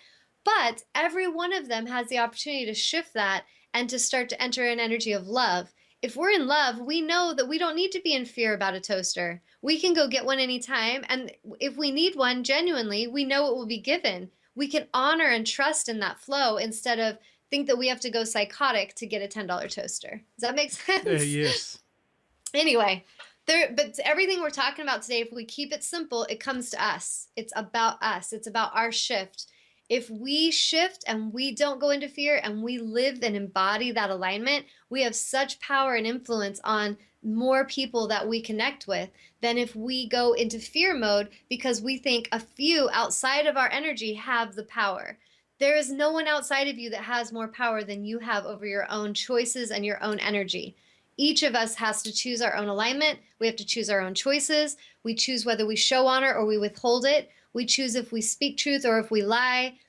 But every one of them has the opportunity to shift that and to start to enter an energy of love. If we're in love, we know that we don't need to be in fear about a toaster. We can go get one anytime. And if we need one, genuinely, we know it will be given. We can honor and trust in that flow instead of think that we have to go psychotic to get a $10 toaster. Does that make sense? Yes. Anyway, but everything we're talking about today, if we keep it simple, it comes to us. It's about us. It's about our shift. If we shift and we don't go into fear and we live and embody that alignment, we have such power and influence on more people that we connect with than if we go into fear mode because we think a few outside of our energy have the power. There is no one outside of you that has more power than you have over your own choices and your own energy. Each of us has to choose our own alignment. We have to choose our own choices. We choose whether we show honor or we withhold it. We choose if we speak truth or if we lie.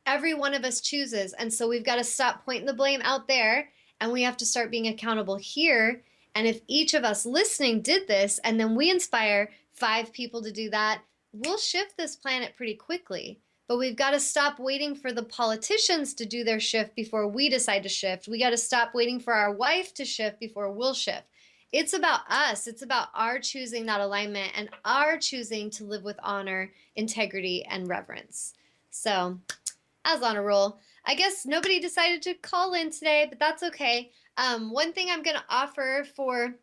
Every one of us chooses. And so we've got to stop pointing the blame out there and we have to start being accountable here. And if each of us listening did this, and then we inspire 5 people to do that, we'll shift this planet pretty quickly. But we've got to stop waiting for the politicians to do their shift before we decide to shift. We got to stop waiting for our wife to shift before we'll shift. It's about us. It's about our choosing that alignment and our choosing to live with honor, integrity, and reverence. So, I was on a roll. I guess nobody decided to call in today, but that's okay. One thing I'm going to offer for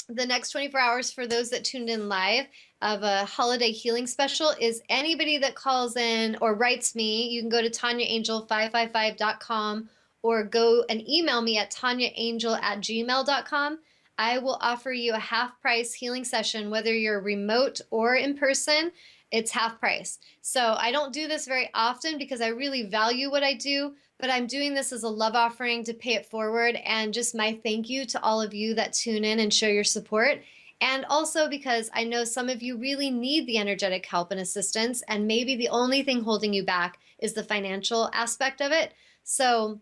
the next 24 hours for those that tuned in live of a holiday healing special is anybody that calls in or writes me, you can go to TanyaAngel555.com or go and email me at TanyaAngel@gmail.com. I will offer you a half price healing session, whether you're remote or in person. It's half price. So I don't do this very often because I really value what I do, but I'm doing this as a love offering to pay it forward and just my thank you to all of you that tune in and show your support. And also because I know some of you really need the energetic help and assistance, and maybe the only thing holding you back is the financial aspect of it. So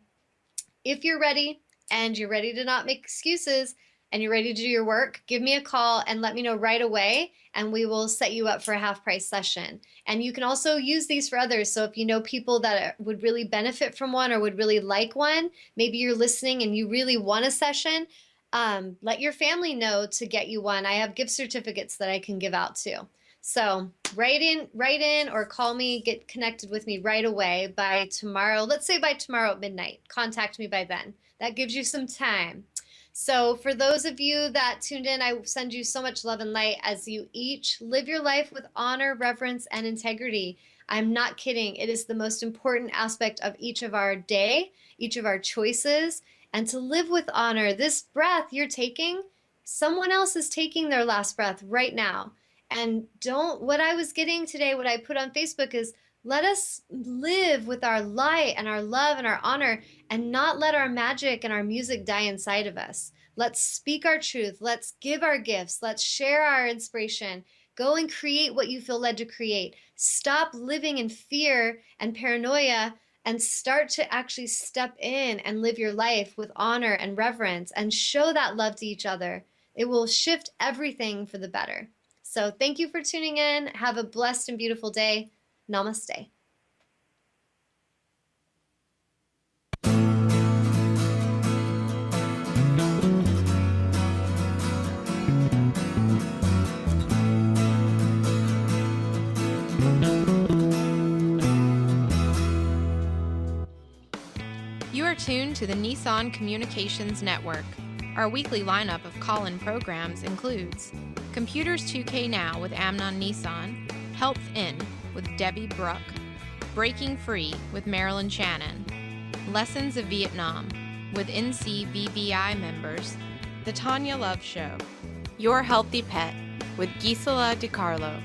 if you're ready and you're ready to not make excuses and you're ready to do your work, give me a call and let me know right away, and we will set you up for a half price session. And you can also use these for others. So if you know people that would really benefit from one or would really like one, maybe you're listening and you really want a session, let your family know to get you one. I have gift certificates that I can give out too. So write in or call me, get connected with me right away by tomorrow. Let's say by tomorrow at midnight. Contact me by then. That gives you some time. So for those of you that tuned in, I send you so much love and light as you each live your life with honor, reverence, and integrity. I'm not kidding. It is the most important aspect of each of our day, each of our choices, and to live with honor. This breath you're taking, someone else is taking their last breath right now. And what I was getting today, what I put on Facebook is, let us live with our light and our love and our honor and not let our magic and our music die inside of us. Let's speak our truth. Let's give our gifts. Let's share our inspiration. Go and create what you feel led to create. Stop living in fear and paranoia and start to actually step in and live your life with honor and reverence and show that love to each other. It will shift everything for the better. So thank you for tuning in. Have a blessed and beautiful day. Namaste. You are tuned to the Nissan Communications Network. Our weekly lineup of call-in programs includes Computers 2K Now with Amnon Nissan, Health In with Debbie Bruck, Breaking Free with Marilyn Shannon, Lessons of Vietnam with NCVVI members, The Tawnya Love Show, Your Healthy Pet with Gisela DiCarlo.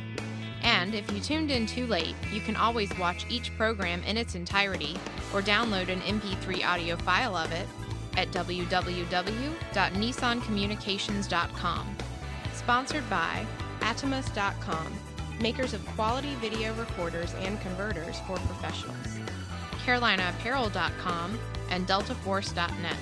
And if you tuned in too late, you can always watch each program in its entirety or download an MP3 audio file of it at www.nissancommunications.com. Sponsored by Atomus.com, makers of quality video recorders and converters for professionals, CarolinaApparel.com, and DeltaForce.net.